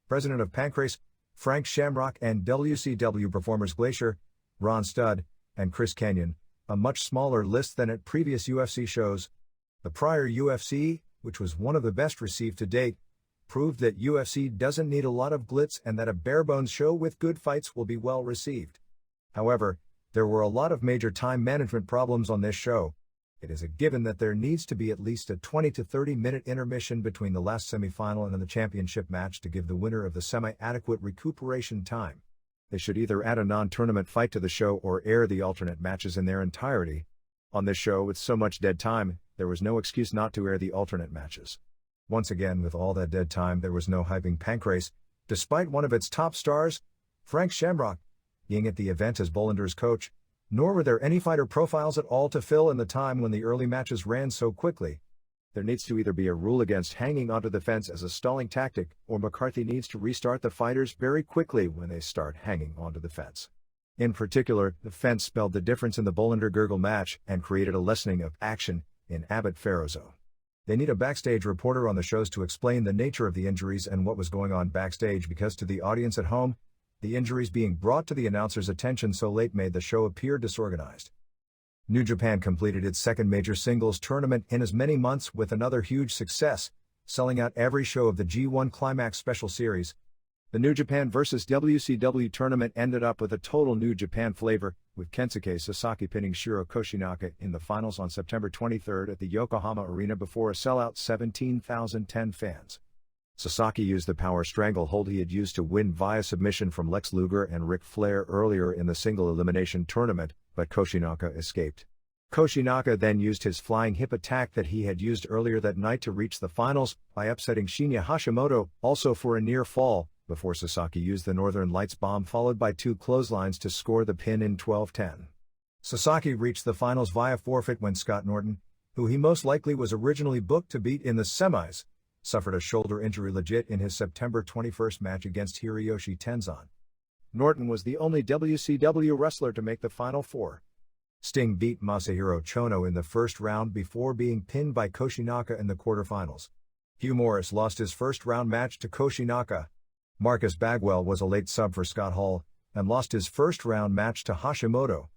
president of Pancrase, Frank Shamrock, and WCW performers Glacier, Ron Studd, and Chris Kanyon, a much smaller list than at previous UFC shows. The prior UFC, which was one of the best received to date, proved that UFC doesn't need a lot of glitz and that a bare-bones show with good fights will be well received. However, there were a lot of major time management problems on this show. It is a given that there needs to be at least a 20 to 30 minute intermission between the last semifinal and the championship match to give the winner of the semi adequate recuperation time. They should either add a non-tournament fight to the show or air the alternate matches in their entirety. On this show with so much dead time, there was no excuse not to air the alternate matches. Once again, with all that dead time, there was no hyping Pancrase, despite one of its top stars, Frank Shamrock, being at the event as Bollander's coach, nor were there any fighter profiles at all to fill in the time when the early matches ran so quickly. There needs to either be a rule against hanging onto the fence as a stalling tactic, or McCarthy needs to restart the fighters very quickly when they start hanging onto the fence. In particular, the fence spelled the difference in the Bollander-Gurgle match and created a lessening of action in Abbott-Farrozo. They need a backstage reporter on the shows to explain the nature of the injuries and what was going on backstage, because to the audience at home, the injuries being brought to the announcer's attention so late made the show appear disorganized. New Japan completed its second major singles tournament in as many months with another huge success, selling out every show of the G1 Climax Special Series. The New Japan vs. WCW tournament ended up with a total New Japan flavor, with Kensuke Sasaki pinning Shiro Koshinaka in the finals on September 23 at the Yokohama Arena before a sellout 17,010 fans. Sasaki used the power stranglehold he had used to win via submission from Lex Luger and Ric Flair earlier in the single elimination tournament, but Koshinaka escaped. Koshinaka then used his flying hip attack that he had used earlier that night to reach the finals by upsetting Shinya Hashimoto, also for a near fall, before Sasaki used the Northern Lights bomb followed by two clotheslines to score the pin in 12-10. Sasaki reached the finals via forfeit when Scott Norton, who he most likely was originally booked to beat in the semis, suffered a shoulder injury legit in his September 21 match against Hiroyoshi Tenzan. Norton was the only WCW wrestler to make the Final Four. Sting beat Masahiro Chono in the first round before being pinned by Koshinaka in the quarterfinals. Hugh Morris lost his first-round match to Koshinaka. Marcus Bagwell was a late sub for Scott Hall, and lost his first-round match to Hashimoto.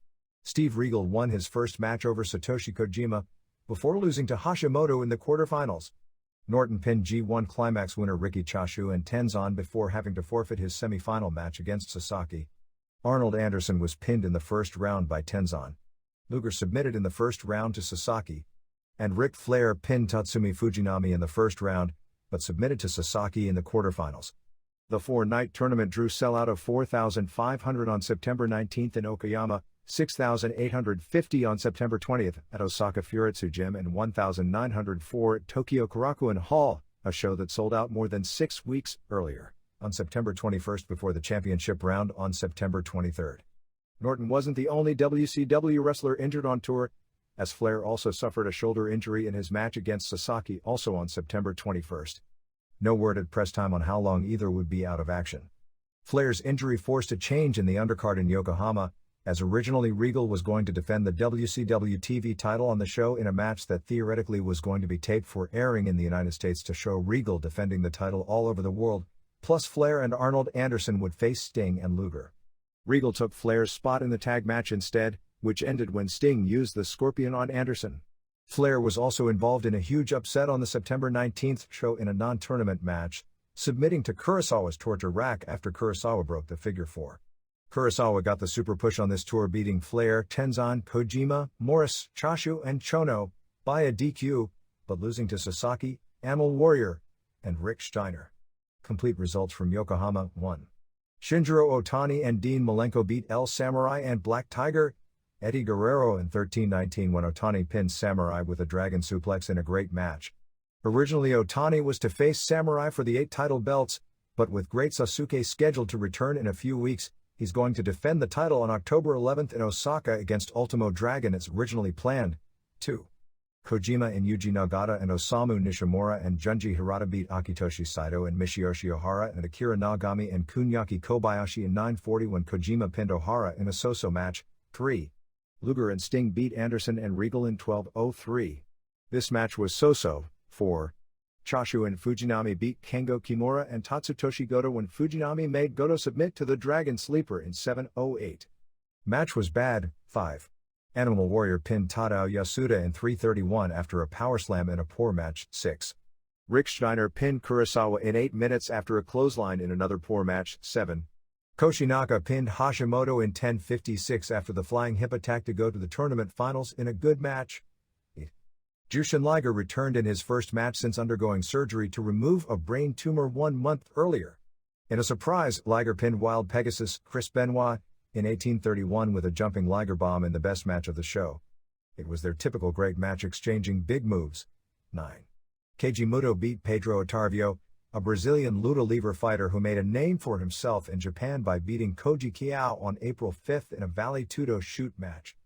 Steve Regal won his first match over Satoshi Kojima, before losing to Hashimoto in the quarterfinals. Norton pinned G1 Climax winner Riki Choshu and Tenzan before having to forfeit his semi-final match against Sasaki. Arnold Anderson was pinned in the first round by Tenzan. Luger submitted in the first round to Sasaki. And Ric Flair pinned Tatsumi Fujinami in the first round, but submitted to Sasaki in the quarterfinals. The four-night tournament drew sellout of 4,500 on September 19 in Okayama, 6,850 on September 20 at Osaka Furitsu Gym, and 1,904 at Tokyo Korakuen Hall, a show that sold out more than 6 weeks earlier, on September 21 before the championship round on September 23. Norton wasn't the only WCW wrestler injured on tour, as Flair also suffered a shoulder injury in his match against Sasaki also on September 21. No word at press time on how long either would be out of action. Flair's injury forced a change in the undercard in Yokohama, as originally Regal was going to defend the WCW TV title on the show in a match that theoretically was going to be taped for airing in the United States to show Regal defending the title all over the world, plus Flair and Arnold Anderson would face Sting and Luger. Regal took Flair's spot in the tag match instead, which ended when Sting used the Scorpion on Anderson. Flair was also involved in a huge upset on the September 19th show in a non-tournament match, submitting to Kurosawa's torture rack after Kurosawa broke the figure 4. Kurosawa got the super push on this tour, beating Flair, Tenzan, Kojima, Morris, Choshu and Chono by a DQ, but losing to Sasaki, Animal Warrior, and Rick Steiner. Complete results from Yokohama: 1. Shinjiro Otani and Dean Malenko beat El Samurai and Black Tiger, Eddie Guerrero in 13-19 when Otani pinned Samurai with a dragon suplex in a great match. Originally Otani was to face Samurai for the 8 title belts, but with Great Sasuke scheduled to return in a few weeks, he's going to defend the title on October 11th in Osaka against Ultimo Dragon as originally planned. 2. Kojima and Yuji Nagata and Osamu Nishimura and Junji Hirata beat Akitoshi Saito and Michiyoshi Ohara and Akira Nagami and Kunyaki Kobayashi in 9:40 when Kojima pinned Ohara in a so-so match. 3. Luger and Sting beat Anderson and Regal in 12:03. This match was so-so. 4. Choshu and Fujinami beat Kengo Kimura and Tatsutoshi Goto when Fujinami made Goto submit to the Dragon Sleeper in 7:08. Match was bad. 5. Animal Warrior pinned Tadao Yasuda in 3:31 after a power slam in a poor match. 6. Rick Steiner pinned Kurosawa in 8 minutes after a clothesline in another poor match. 7. Koshinaka pinned Hashimoto in 10:56 after the flying hip attack to go to the tournament finals in a good match. 8. Jushin Liger returned in his first match since undergoing surgery to remove a brain tumor 1 month earlier. In a surprise, Liger pinned Wild Pegasus, Chris Benoit, in 18:31 with a jumping Liger bomb in the best match of the show. It was their typical great match exchanging big moves. 9. Keiji Muto beat Pedro Otarvio, a Brazilian luta livre fighter who made a name for himself in Japan by beating Koji Kiao on April 5th in a Vale Tudo shoot match.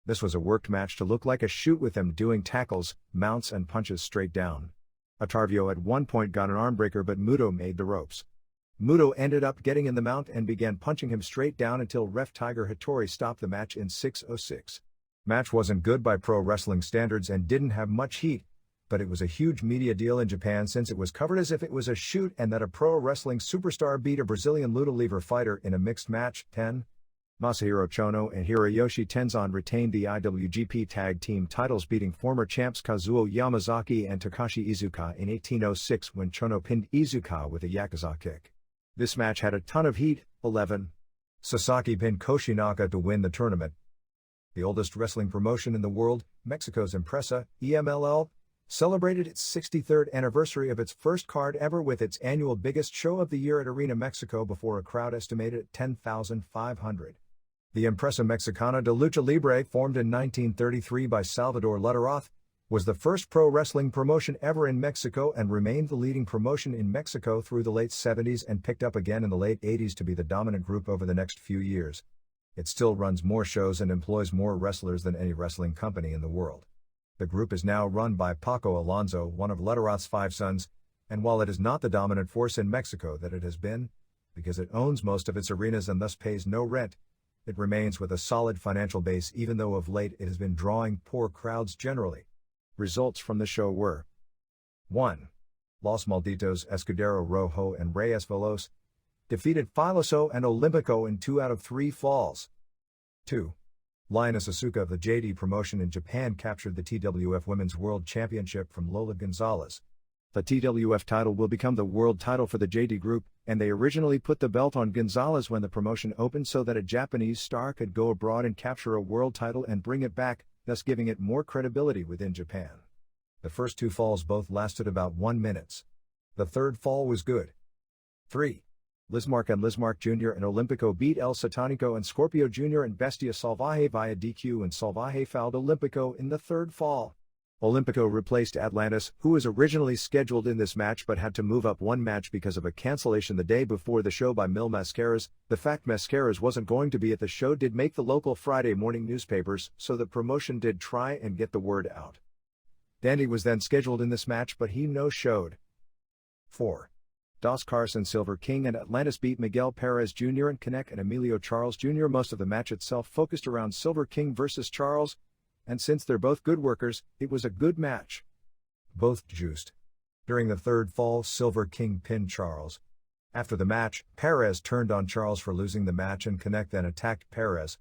This was a worked match to look like a shoot with them doing tackles, mounts and punches straight down. Otarvio at one point got an armbreaker but Muto made the ropes. Muto ended up getting in the mount and began punching him straight down until ref Tiger Hattori stopped the match in 6:06. Match wasn't good by pro wrestling standards and didn't have much heat, but it was a huge media deal in Japan since it was covered as if it was a shoot and that a pro wrestling superstar beat a Brazilian luta livre fighter in a mixed match. 10. Masahiro Chono and Hiroyoshi Tenzan retained the IWGP Tag Team titles, beating former champs Kazuo Yamazaki and Takashi Iizuka in 18:06 when Chono pinned Iizuka with a Yakuza kick. This match had a ton of heat. 11. Sasaki pinned Koshinaka to win the tournament. The oldest wrestling promotion in the world, Mexico's Empresa, EMLL, celebrated its 63rd anniversary of its first card ever with its annual biggest show of the year at Arena Mexico before a crowd estimated at 10,500. The Empresa Mexicana de Lucha Libre, formed in 1933 by Salvador Lutteroth, was the first pro wrestling promotion ever in Mexico and remained the leading promotion in Mexico through the late 70s and picked up again in the late 80s to be the dominant group over the next few years. It still runs more shows and employs more wrestlers than any wrestling company in the world. The group is now run by Paco Alonso, one of Lutteroth's 5 sons, and while it is not the dominant force in Mexico that it has been, because it owns most of its arenas and thus pays no rent, it remains with a solid financial base even though of late it has been drawing poor crowds generally. Results from the show were: 1. Los Malditos Escudero Rojo and Reyes Veloz defeated Filoso and Olympico in 2 out of 3 falls. 2. Lioness Asuka of the JD promotion in Japan captured the TWF Women's World Championship from Lola Gonzalez. The TWF title will become the world title for the JD group, and they originally put the belt on Gonzalez when the promotion opened so that a Japanese star could go abroad and capture a world title and bring it back, thus giving it more credibility within Japan. The first 2 falls both lasted about 1 minute. The third fall was good. 3. Lismark and Lismark Jr. and Olympico beat El Satanico and Scorpio Jr. and Bestia Salvaje via DQ, and Salvaje fouled Olympico in the third fall. Olympico replaced Atlantis, who was originally scheduled in this match but had to move up 1 match because of a cancellation the day before the show by Mil Mascaras. The fact Mascaras wasn't going to be at the show did make the local Friday morning newspapers, so the promotion did try and get the word out. Dandy was then scheduled in this match but he no-showed. 4. Dos Carson Silver King and Atlantis beat Miguel Perez Jr. and Canek and Emilio Charles Jr. Most of the match itself focused around Silver King versus Charles, and since they're both good workers, it was a good match. Both juiced. During the third fall, Silver King pinned Charles. After the match, Perez turned on Charles for losing the match and Canek then attacked Perez.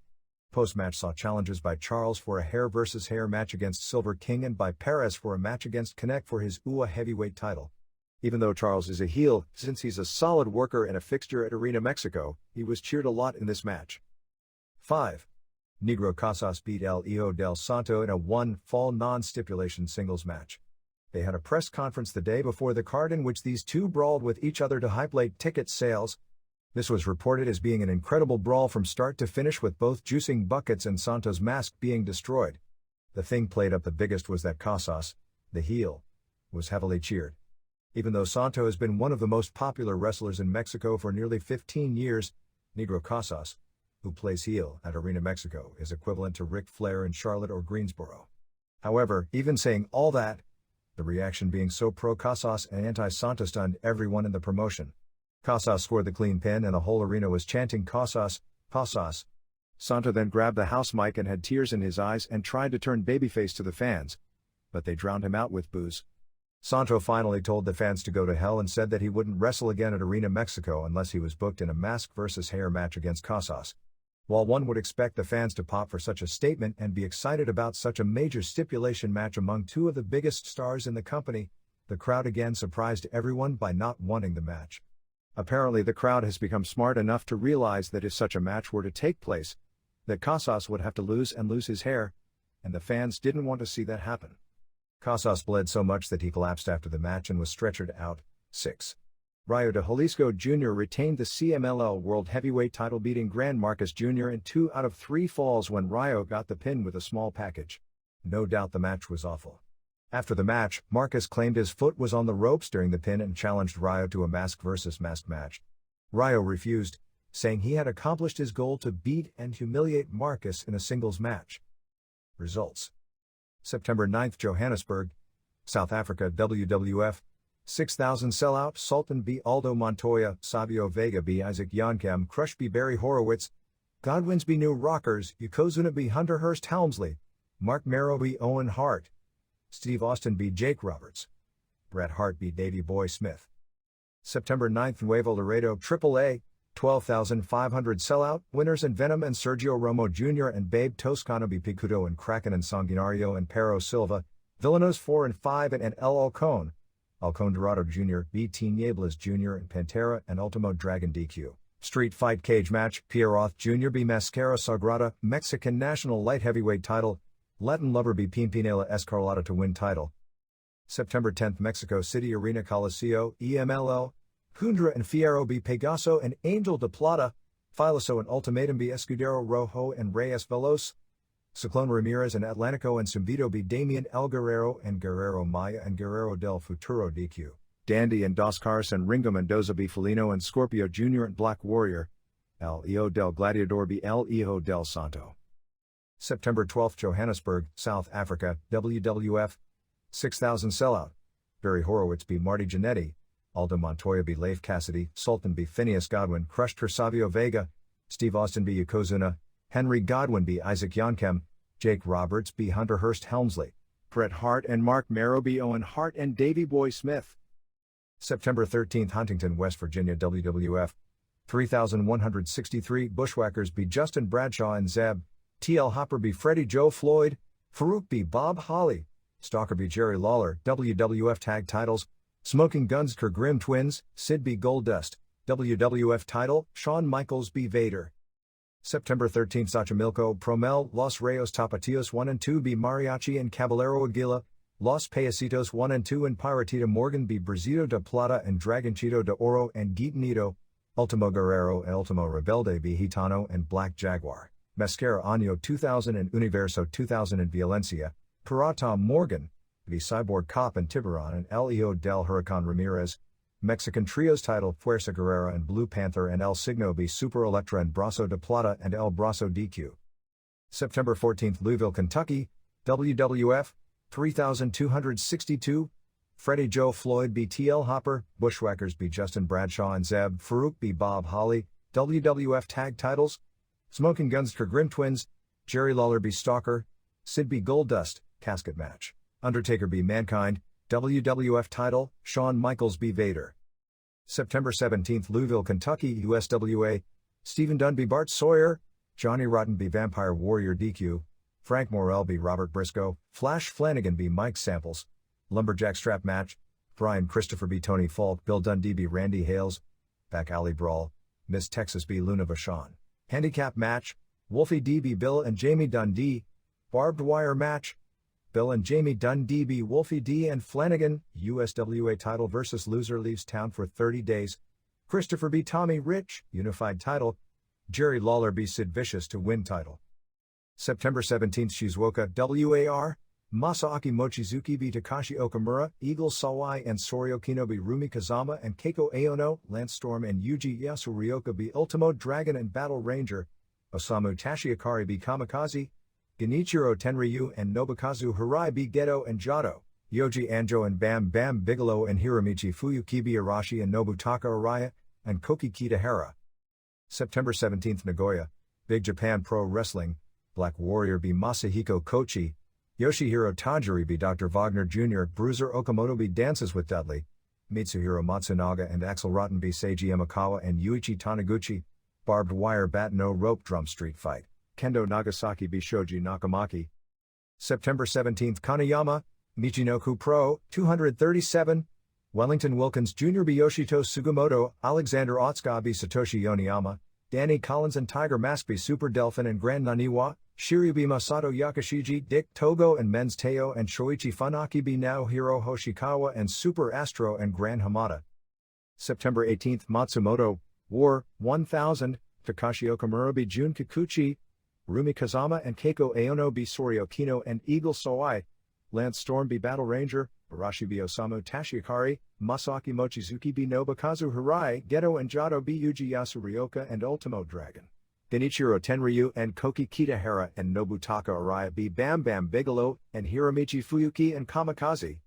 Post-match saw challenges by Charles for a hair versus hair match against Silver King and by Perez for a match against Canek for his UA heavyweight title. Even though Charles is a heel, since he's a solid worker and a fixture at Arena Mexico, he was cheered a lot in this match. 5. Negro Casas beat El Hijo del Santo in a one-fall non-stipulation singles match. They had a press conference the day before the card in which these two brawled with each other to hype ticket sales. This was reported as being an incredible brawl from start to finish with both juicing buckets and Santo's mask being destroyed. The thing played up the biggest was that Casas, the heel, was heavily cheered. Even though Santo has been one of the most popular wrestlers in Mexico for nearly 15 years, Negro Casas, who plays heel at Arena Mexico, is equivalent to Ric Flair in Charlotte or Greensboro. However, even saying all that, the reaction being so pro-Casas and anti-Santo stunned everyone in the promotion. Casas scored the clean pin and the whole arena was chanting Casas, Casas. Santo then grabbed the house mic and had tears in his eyes and tried to turn babyface to the fans, but they drowned him out with boos. Santo finally told the fans to go to hell and said that he wouldn't wrestle again at Arena Mexico unless he was booked in a mask versus hair match against Casas. While one would expect the fans to pop for such a statement and be excited about such a major stipulation match among two of the biggest stars in the company, the crowd again surprised everyone by not wanting the match. Apparently the crowd has become smart enough to realize that if such a match were to take place, that Casas would have to lose his hair, and the fans didn't want to see that happen. Casas bled so much that he collapsed after the match and was stretchered out. 6. Rayo de Jalisco Jr. retained the CMLL World Heavyweight title beating Gran Marcus Jr. in 2 out of 3 falls when Rayo got the pin with a small package. No doubt the match was awful. After the match, Marcus claimed his foot was on the ropes during the pin and challenged Rayo to a mask versus mask match. Rayo refused, saying he had accomplished his goal to beat and humiliate Marcus in a singles match. Results: September 9, Johannesburg, South Africa. WWF 6,000 sellout. Sultan b. Aldo Montoya, Savio Vega b. Isaac Yankem, Crush b. Barry Horowitz, Godwins b. New Rockers, Yokozuna b. Hunter Hearst Helmsley, Mark Merrow b. Owen Hart, Steve Austin b. Jake Roberts, Bret Hart b. Davey Boy Smith. September 9, Nuevo Laredo AAA, 12,500 sellout. Winners and Venom and Sergio Romo Jr. and Babe Toscano b. Picudo and Kraken and Sanguinario and Perro Silva, Villanos 4 and 5 and L. Alcon Dorado Jr., B. Tinieblas Jr. and Pantera and Ultimo Dragon DQ. Street Fight Cage Match, Pierre Roth Jr. b. Mascara Sagrada, Mexican National Light Heavyweight title, Latin Lover b. Pimpinela Escarlata to win title. September 10, Mexico City Arena Coliseo, EMLL, Kundra and Fierro b. Pegaso and Angel de Plata, Filoso and Ultimatum b. Escudero Rojo and Reyes Veloz, Ciclone Ramirez and Atlantico and Zumbito b. Damian El Guerrero and Guerrero Maya and Guerrero del Futuro DQ. Dandy and Dos Cars and Ringo Mendoza b. Felino and Scorpio Jr. and Black Warrior, El Hijo del Gladiador b. El Hijo del Santo. September 12, Johannesburg, South Africa. WWF 6,000 sellout. Barry Horowitz b. Marty Jannetty, Aldo Montoya b. Leif Cassidy, Sultan b. Phineas Godwin, Crushed for Savio Vega, Steve Austin b. Yokozuna, Henry Godwin b. Isaac Yankem, Jake Roberts b. Hunter Hearst Helmsley, Bret Hart and Mark Merrow b. Owen Hart and Davey Boy Smith. September 13, Huntington, West Virginia. WWF 3,163 Bushwhackers b. Justin Bradshaw and Zeb, T.L. Hopper b. Freddie Joe Floyd, Farouk b. Bob Holly, Stalker b. Jerry Lawler. WWF Tag Titles, Smoking Guns Grim Twins, Sid b. Goldust, WWF Title, Shawn Michaels b. Vader. September 13, Xochimilco, Promel, Los Reyes Tapatios 1 and 2 b. Mariachi and Caballero Aguila, Los Payasitos 1 and 2 and Piratita Morgan b. Brazito de Plata and Dragonchito de Oro and Gitanito, Ultimo Guerrero and Ultimo Rebelde b. Hitano and Black Jaguar, Mascara Año 2000 and Universo 2000 and Violencia, Pirata Morgan, b. Cyborg Cop and Tiburon and El Hijo del Huracan Ramirez, Mexican Trios title Fuerza Guerrera and Blue Panther and El Signo b. Super Electra and Brazo de Plata and El Brazo DQ. September 14, Louisville, Kentucky, WWF 3,262 Freddie Joe Floyd b TL Hopper, Bushwhackers b Justin Bradshaw and Zeb Farouk b Bob Holly, WWF Tag Titles, Smoking Guns Grim Twins, Jerry Lawler b Stalker, Sid b Goldust, Casket Match, Undertaker b Mankind, WWF Title, Shawn Michaels b Vader. September 17, Louisville, Kentucky, USWA, Stephen Dunn b Bart Sawyer, Johnny Rotten b Vampire Warrior DQ, Frank Morrell b Robert Briscoe, Flash Flanagan b Mike Samples, Lumberjack Strap Match, Brian Christopher b Tony Falk, Bill Dundee b Randy Hales, Back Alley Brawl, Miss Texas b Luna Vachon, Handicap Match, Wolfie D b Bill and Jamie Dundee, Barbed Wire Match, Bill and Jamie Dundee b Wolfie D and Flanagan, USWA Title versus Loser leaves town for 30 days, Christopher b Tommy Rich, Unified Title, Jerry Lawler b Sid Vicious to win title. September 17, Shizuoka, WAR, Masaaki Mochizuki b Takashi Okamura, Eagle Sawai and Soryo b Rumi Kazama and Keiko Aono, Lance Storm and Yuji Yasuryoka b Ultimo Dragon and Battle Ranger, Osamu Tashiakari b Kamikaze, Genichiro Tenryu and Nobukazu Hirai b Geto and Jado, Yoji Anjo and Bam Bam Bigelow and Hiromichi Fuyuki b Arashi and Nobutaka Araya, and Koki Kitahara. September 17, Nagoya, Big Japan Pro Wrestling, Black Warrior b Masahiko Kochi, Yoshihiro Tajiri b Dr. Wagner Jr., Bruiser Okamoto b Dances with Dudley, Mitsuhiro Matsunaga and Axel Rotten b Seiji Emakawa and Yuichi Taniguchi, Barbed Wire Bat No Rope Drum Street Fight, Kendo Nagasaki b Shoji Nakamaki. September 17, Kanayama, Michinoku Pro, 237, Wellington Wilkins Jr. b Yoshito Sugimoto, Alexander Otsuka b Satoshi Yoniyama, Danny Collins and Tiger Mask b Super Delphin and Grand Naniwa, Shiryu b Masato Yakashiji, Dick Togo and Men's Teo and Shoichi Funaki b Naohiro Hoshikawa and Super Astro and Grand Hamada. September 18, Matsumoto, War, 1000, Takashi Okamura b Jun Kikuchi, Rumi Kazama and Keiko Aono b Soryo Kino and Eagle Sawai, Lance Storm b Battle Ranger, Arashi b Osamu Tashiakari, Masaaki Mochizuki b Nobukazu Hirai, Geto and Jado b Yuji Yasuryoka and Ultimo Dragon, Genichiro Tenryu and Koki Kitahara and Nobutaka Araya b Bam Bam Bigelow and Hiromichi Fuyuki and Kamikaze.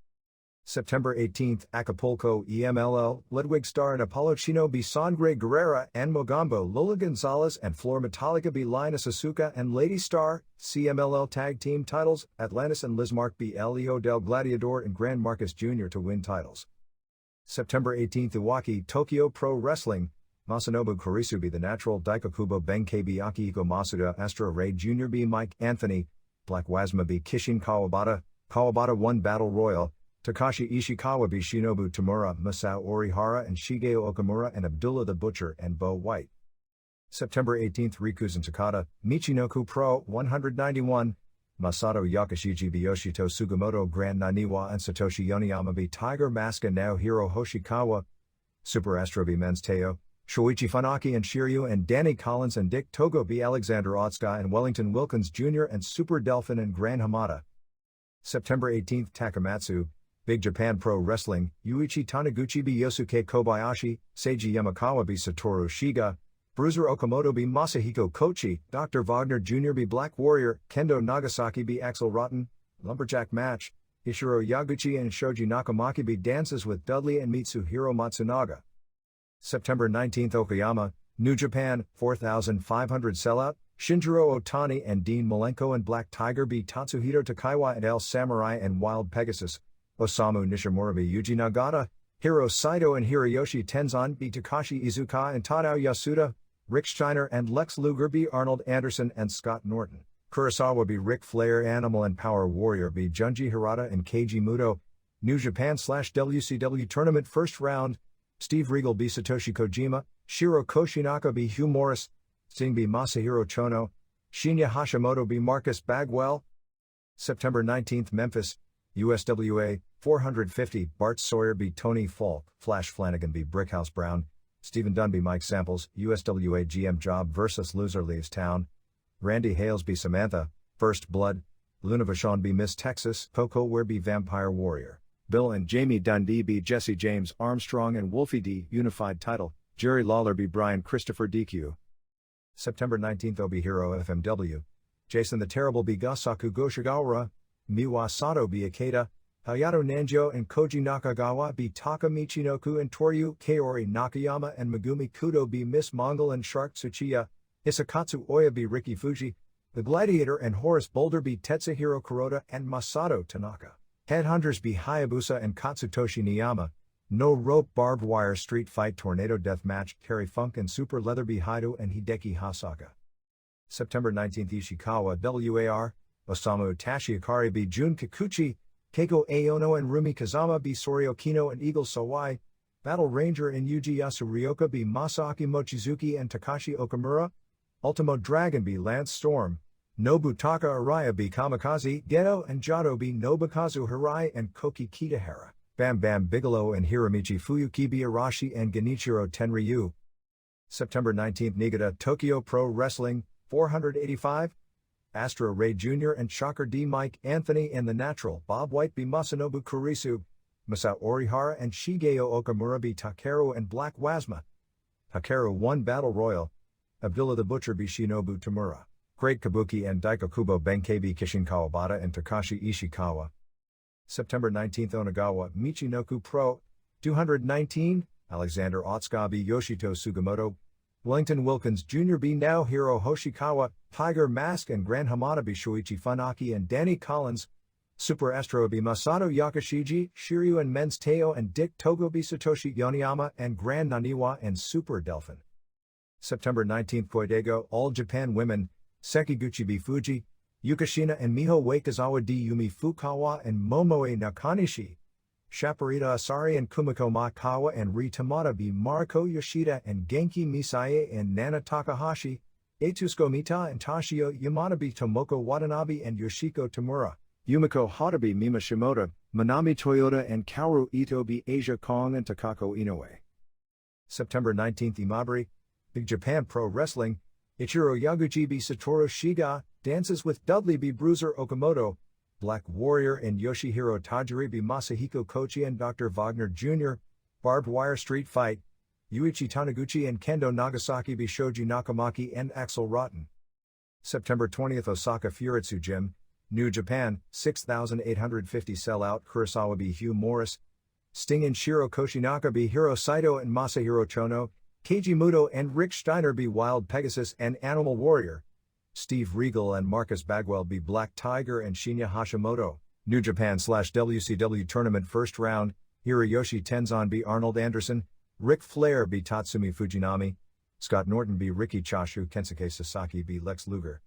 September 18, Acapulco EMLL, Ludwig Starr and Apollo Chino b Sangre Guerrera and Mogambo, Lola Gonzalez and Flor Metallica b Linus Asuka and Lady Star, CMLL Tag Team Titles, Atlantis and Lizmark b Leo del Gladiador and Grand Marcus Jr. to win titles. September 18, Iwaki, Tokyo Pro Wrestling, Masanobu Kurisu b The Natural, Daikokubo Benkei b Akihiko Masuda, Astro Ray Jr. b Mike Anthony, Black Wasma b Kishin Kawabata 1 Battle Royal, Takashi Ishikawa b Shinobu Tamura, Masao Orihara and Shigeo Okamura and Abdullah the Butcher and Bo White. September 18, Rikuzen Takada, Michinoku Pro, 191, Masato Yakashiji b Yoshito Sugimoto, Grand Naniwa and Satoshi Yoniyama b Tiger Mask and Naohiro Hoshikawa, Super Astro b Men's Teo, Shoichi Funaki and Shiryu and Danny Collins and Dick Togo b Alexander Otsuka and Wellington Wilkins Jr. and Super Delphin and Grand Hamada. September 18, Takamatsu, Big Japan Pro Wrestling, Yuichi Taniguchi b Yosuke Kobayashi, Seiji Yamakawa b Satoru Shiga, Bruiser Okamoto b Masahiko Kochi, Dr. Wagner Jr. b Black Warrior, Kendo Nagasaki b Axel Rotten, Lumberjack Match, Ishiro Yaguchi and Shoji Nakamaki b Dances with Dudley and Mitsuhiro Matsunaga. September 19, Okayama, New Japan, 4,500 Sellout, Shinjiro Otani and Dean Malenko and Black Tiger b Tatsuhito Takaiwa and El Samurai and Wild Pegasus, Osamu Nishimura b Yuji Nagata, Hiro Saito and Hiroyoshi Tenzan b Takashi Iizuka and Tadao Yasuda, Rick Steiner and Lex Luger b Arnold Anderson and Scott Norton, Kurosawa b Ric Flair, Animal and Power Warrior b Junji Hirata and Keiji Muto, New Japan/WCW Tournament First Round, Steve Regal b Satoshi Kojima, Shiro Koshinaka b Hugh Morris, Sting b Masahiro Chono, Shinya Hashimoto b Marcus Bagwell. September 19, Memphis, USWA, 450, Bart Sawyer b Tony Falk, Flash Flanagan b Brickhouse Brown, Stephen Dunn b Mike Samples, USWA GM Job vs Loser leaves town, Randy Hales b Samantha, First Blood, Luna Vachon b Miss Texas, Coco Ware b Vampire Warrior, Bill and Jamie Dundee b Jesse James Armstrong and Wolfie D Unified Title, Jerry Lawler b Brian Christopher DQ. September 19, Obihiro FMW, Jason the Terrible b Gasaku Goshigawara, Miwa Sato b Ikeda, Hayato Nanjo and Koji Nakagawa be Taka Michinoku and Toryu, Kaori Nakayama and Megumi Kudo be Miss Mongol and Shark Tsuchiya, Hisakatsu Oya be Riki Fuji, the Gladiator and Horace Boulder be Tetsuhiro Kuroda and Masato Tanaka. Headhunters be Hayabusa and Katsutoshi Niyama. No rope barbed wire street fight tornado death match Terry Funk and Super Leather be Haido and Hideki Hasaka. September 19th Ishikawa WAR, Osamu Tashi Akari be Jun Kikuchi, Keiko Aono and Rumi Kazama be Soryo Kino and Eagle Sawai, Battle Ranger and Yuji Yasuryoka be Masaaki Mochizuki and Takashi Okamura, Ultimo Dragon be Lance Storm, Nobutaka Araya be Kamikaze, Geto and Jado be Nobukazu Hirai and Koki Kitahara, Bam Bam Bigelow and Hiromichi Fuyuki be Arashi and Genichiro Tenryu. September 19th Niigata Tokyo Pro Wrestling, 485, Astro Ray Jr. and Shocker D. Mike Anthony and The Natural Bob White be Masanobu Kurisu, Masao Orihara and Shigeo Okamura be Takeru and Black Wasma. Takeru won Battle Royal, Abdullah the Butcher be Shinobu Tamura, Great Kabuki and Daikokubo Benkei be Kishin Kawabata and Takashi Ishikawa. September 19th Onagawa Michinoku Pro, 219, Alexander Otsuka be Yoshito Sugimoto, Wellington Wilkins Jr. be Naohiro Hoshikawa, Tiger Mask and Grand Hamada be Shuichi Funaki and Danny Collins, Super Astro be Masato Yakashiji, Shiryu and Men's Teo and Dick Togo be Satoshi Yoniyama and Grand Naniwa and Super Delphin. September 19th Koidego All Japan Women, Sekiguchi be Fuji, Yukishina and Miho Waikazawa di Yumi Fukawa and Momoe Nakanishi, Shaparita Asari and Kumiko Makawa and Ri Tamada be Mariko Yoshida and Genki Misae and Nana Takahashi, Etsuko Mita and Tashio Yamada be Tomoko Watanabe and Yoshiko Tamura, Yumiko Hata be Mima Shimoda, Manami Toyota and Kaoru Ito be Asia Kong and Takako Inoue. September 19th Imabari, Big Japan Pro Wrestling, Ichiro Yaguchi be Satoru Shiga, Dances with Dudley be Bruiser Okamoto, Black Warrior and Yoshihiro Tajiri be Masahiko Kochi and Dr. Wagner Jr., Barbed Wire Street Fight, Yuichi Taniguchi and Kendo Nagasaki be Shoji Nakamaki and Axel Rotten. September 20th Osaka Furitsu Gym, New Japan, 6,850 Sellout Kurosawa be Hugh Morris, Sting and Shiro Koshinaka be Hiro Saito and Masahiro Chono, Keiji Muto and Rick Steiner be Wild Pegasus and Animal Warrior, Steve Regal and Marcus Bagwell be Black Tiger and Shinya Hashimoto, New Japan/WCW Tournament First Round, Hiroyoshi Tenzan be Arnold Anderson, Ric Flair be Tatsumi Fujinami, Scott Norton be Riki Choshu, Kensuke Sasaki be Lex Luger.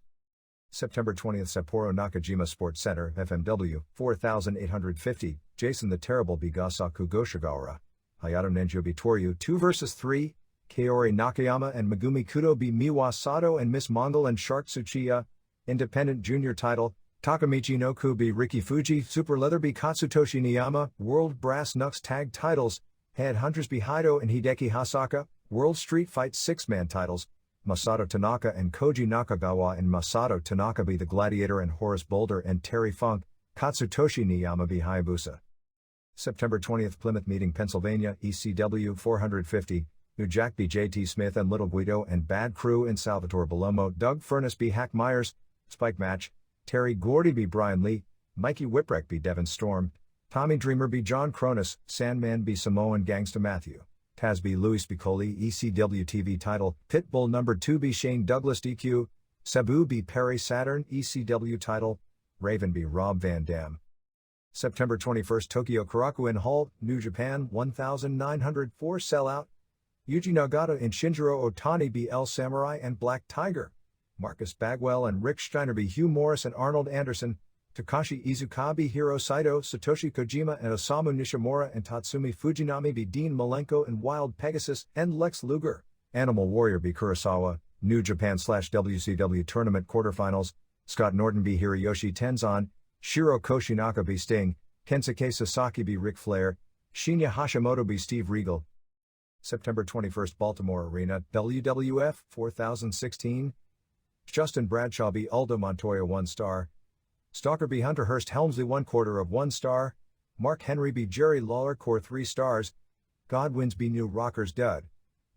September 20th Sapporo Nakajima Sports Center, FMW, 4,850, Jason the Terrible be Gasaku Goshigawara, Hayato Nenjo be Toryu 2 vs 3, Kaori Nakayama and Megumi Kudo be Miwa Sato and Miss Mongol and Shark Tsuchiya, Independent Junior Title, Takamichi no Ku be Riki Fuji, Super Leather be Katsutoshi Niyama, World Brass Knucks Tag Titles, Headhunters be Haido and Hideki Hasaka, World Street Fight 6-Man Titles, Masato Tanaka and Koji Nakagawa and Masato Tanaka be the Gladiator and Horace Boulder and Terry Funk, Katsutoshi Niyama be Hayabusa. September 20th Plymouth Meeting Pennsylvania, ECW 450, New Jack be JT Smith and Little Guido and Bad Crew and Salvatore Belomo, Doug Furnace be Hack Myers, Spike Match, Terry Gordy be Brian Lee, Mikey Whipwreck be Devin Storm, Tommy Dreamer be John Cronus, Sandman be Samoan Gangsta Matthew, Taz be Louis Piccoli, ECW TV title, Pitbull No. 2 be Shane Douglas DQ, Sabu be Perry Saturn, ECW title, Raven be Rob Van Dam. September 21st Tokyo Korakuen Hall, New Japan 1904 Sellout, Yuji Nagata and Shinjiro Otani be El Samurai and Black Tiger, Marcus Bagwell and Rick Steiner be Hugh Morris and Arnold Anderson, Takashi Iizuka be Hiro Saito, Satoshi Kojima and Osamu Nishimura and Tatsumi Fujinami be Dean Malenko and Wild Pegasus and Lex Luger, Animal Warrior be Kurosawa, New Japan/WCW Tournament Quarterfinals, Scott Norton be Hiroyoshi Tenzan, Shiro Koshinaka be Sting, Kensuke Sasaki be Ric Flair, Shinya Hashimoto be Steve Regal. September 21st Baltimore Arena, WWF 4016, Justin Bradshaw be Aldo Montoya 1 star, Stalker be Hunter Hearst Helmsley 1/4 of 1 star, Mark Henry be Jerry Lawler core 3 stars, Godwins be New Rockers Dud,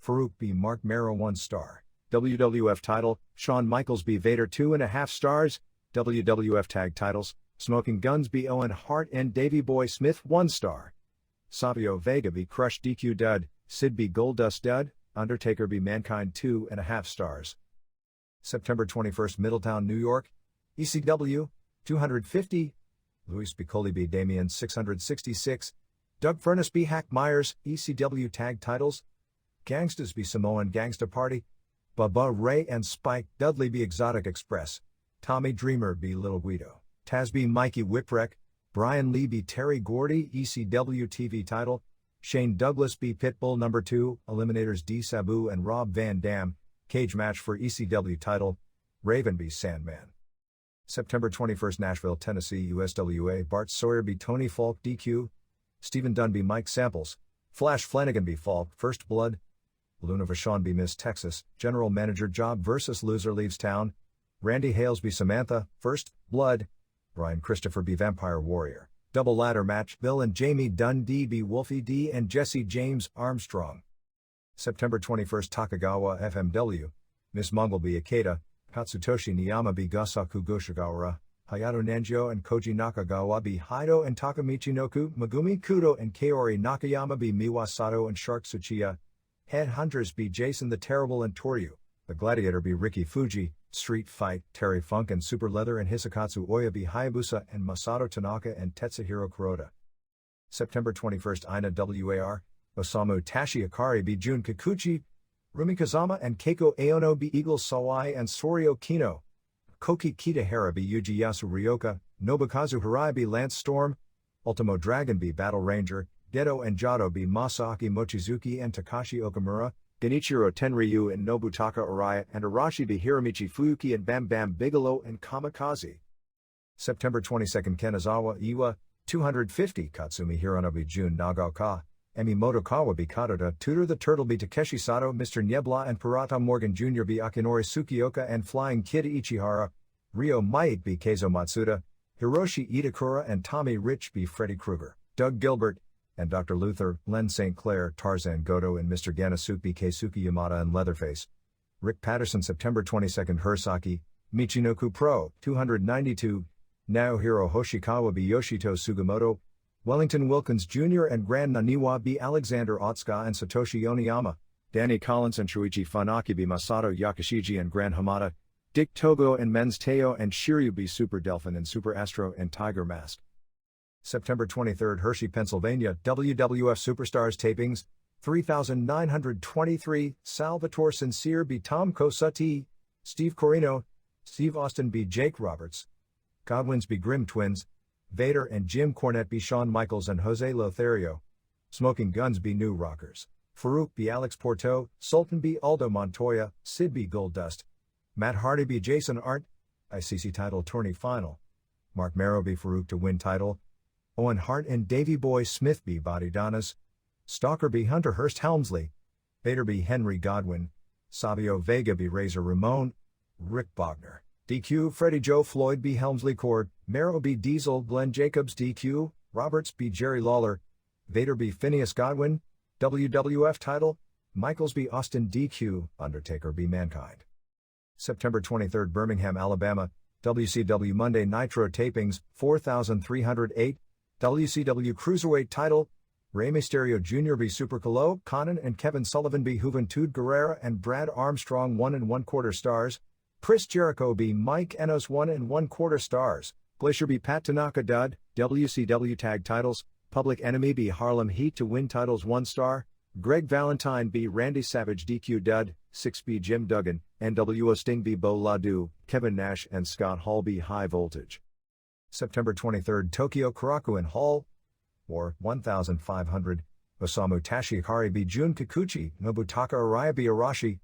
Farouk be Mark Merrow 1 star, WWF title, Shawn Michaels be Vader 2.5 stars, WWF tag titles, Smoking Guns b Owen Hart and Davey Boy Smith 1 star. Savio Vega b Crush DQ dud, Sid b Goldust dud, Undertaker b Mankind 2.5 stars. September 21st Middletown, New York, ECW, 250, Luis Piccoli b Damien 666, Doug Furnace b Hack Myers, ECW Tag Titles, Gangstas b Samoan Gangsta Party, Bubba Ray and Spike Dudley b Exotic Express, Tommy Dreamer b Little Guido, Taz b Mikey Whipwreck, Brian Lee b Terry Gordy ECW TV Title, Shane Douglas b Pitbull No. 2, Eliminators D Sabu and Rob Van Dam, Cage Match for ECW Title, Raven b Sandman. September 21st Nashville, Tennessee USWA Bart Sawyer b Tony Falk DQ, Stephen Dunn b Mike Samples, Flash Flanagan b Falk First Blood, Luna Vachon b Miss Texas, General Manager Job vs Loser Leaves Town, Randy Hales b Samantha, First Blood, Brian Christopher b Vampire Warrior, Double Ladder Match Bill and Jamie Dundee b Wolfie D and Jesse James Armstrong. September 21st Takagawa FMW, Miss Mongol b Ikeda, Katsutoshi Niyama b Gasaku Goshigawara, Hayato Nanjo and Koji Nakagawa b Haido and Takamichi Noku, Megumi Kudo and Kaori Nakayama b Miwasato and Shark Tsuchiya, Headhunters b Jason the Terrible and Toryu, The Gladiator b Riki Fuji, Street Fight, Terry Funk and Super Leather and Hisakatsu Oya b Hayabusa and Masato Tanaka and Tetsuhiro Kuroda. September 21st Ina WAR, Osamu Tashi Akari b Jun Kikuchi, Rumi Kazama and Keiko Aono b Eagle Sawai and Sorio Kino, Koki Kitahara b Yuji Yasu Ryoka, Nobukazu Hirai b Lance Storm, Ultimo Dragon b Battle Ranger, Gedo and Jado b Masaaki Mochizuki and Takashi Okamura, Genichiro Tenryu and Nobutaka Araya and Arashi b Hiromichi Fuyuki and Bam Bam Bigelow and Kamikaze. September 22nd Kanazawa Iwa, 250 Katsumi Hirono b Jun Nagaoka, Emi Motokawa b Kadoda, Tutor the Turtle b Takeshi Sato, Mr. Niebla and Parata Morgan Jr. b Akinori Tsukioka and Flying Kid Ichihara, Ryo Might b Keizo Matsuda, Hiroshi Itakura and Tommy Rich b Freddy Krueger, Doug Gilbert, and Dr. Luther, Len St. Clair, Tarzan Goto and Mr. Ganasuke b Keisuke Yamada and Leatherface. Rick Patterson September 22nd Hirsaki, Michinoku Pro, 292, Naohiro Hoshikawa b Yoshito Sugimoto, Wellington Wilkins Jr. and Grand Naniwa b Alexander Otsuka and Satoshi Oniyama, Danny Collins and Shuichi Funaki b Masato Yakashiji and Grand Hamada, Dick Togo and Men's Teo and Shiryu b Super Delphin and Super Astro and Tiger Mask. September 23rd Hershey, Pennsylvania WWF Superstars Tapings, 3923, Salvatore Sincere b Tom Cosati, Steve Corino, Steve Austin b Jake Roberts, Godwins b Grimm Twins, Vader and Jim Cornette b Shawn Michaels and Jose Lothario, Smoking Guns b New Rockers, Farouk b Alex Porto, Sultan b Aldo Montoya, Sid b Goldust, Matt Hardy b Jason Arndt, ICC title tourney final, Mark Merrow b Farouk to win title, Owen Hart and Davey Boy Smith b Body Donas, Stalker b Hunter Hurst Helmsley, Vader b Henry Godwin, Savio Vega b Razor Ramon, Rick Bogner, DQ Freddie Joe Floyd b Helmsley Cord, Merrow b Diesel Glenn Jacobs DQ, Roberts b Jerry Lawler, Vader b Phineas Godwin, WWF title, Michaels b Austin DQ, Undertaker b Mankind. September 23rd Birmingham, Alabama, WCW Monday Nitro Tapings, 4308, WCW Cruiserweight title, Rey Mysterio Jr. b Super Calo, Conan and Kevin Sullivan b Juventud Guerrera and Brad Armstrong 1 1/4 stars, Chris Jericho b Mike Enos 1 1/4 stars, Glacier b Pat Tanaka dud, WCW Tag Titles, Public Enemy b Harlem Heat to win titles 1 star, Greg Valentine b Randy Savage DQ dud, 6 b Jim Duggan, NWO Sting b Bo Ladu, Kevin Nash and Scott Hall b High Voltage. September 23rd Tokyo Korakuen Hall, War 1500, Osamu Tashi Akari b Jun Kikuchi, Nobutaka Araya b Arashi,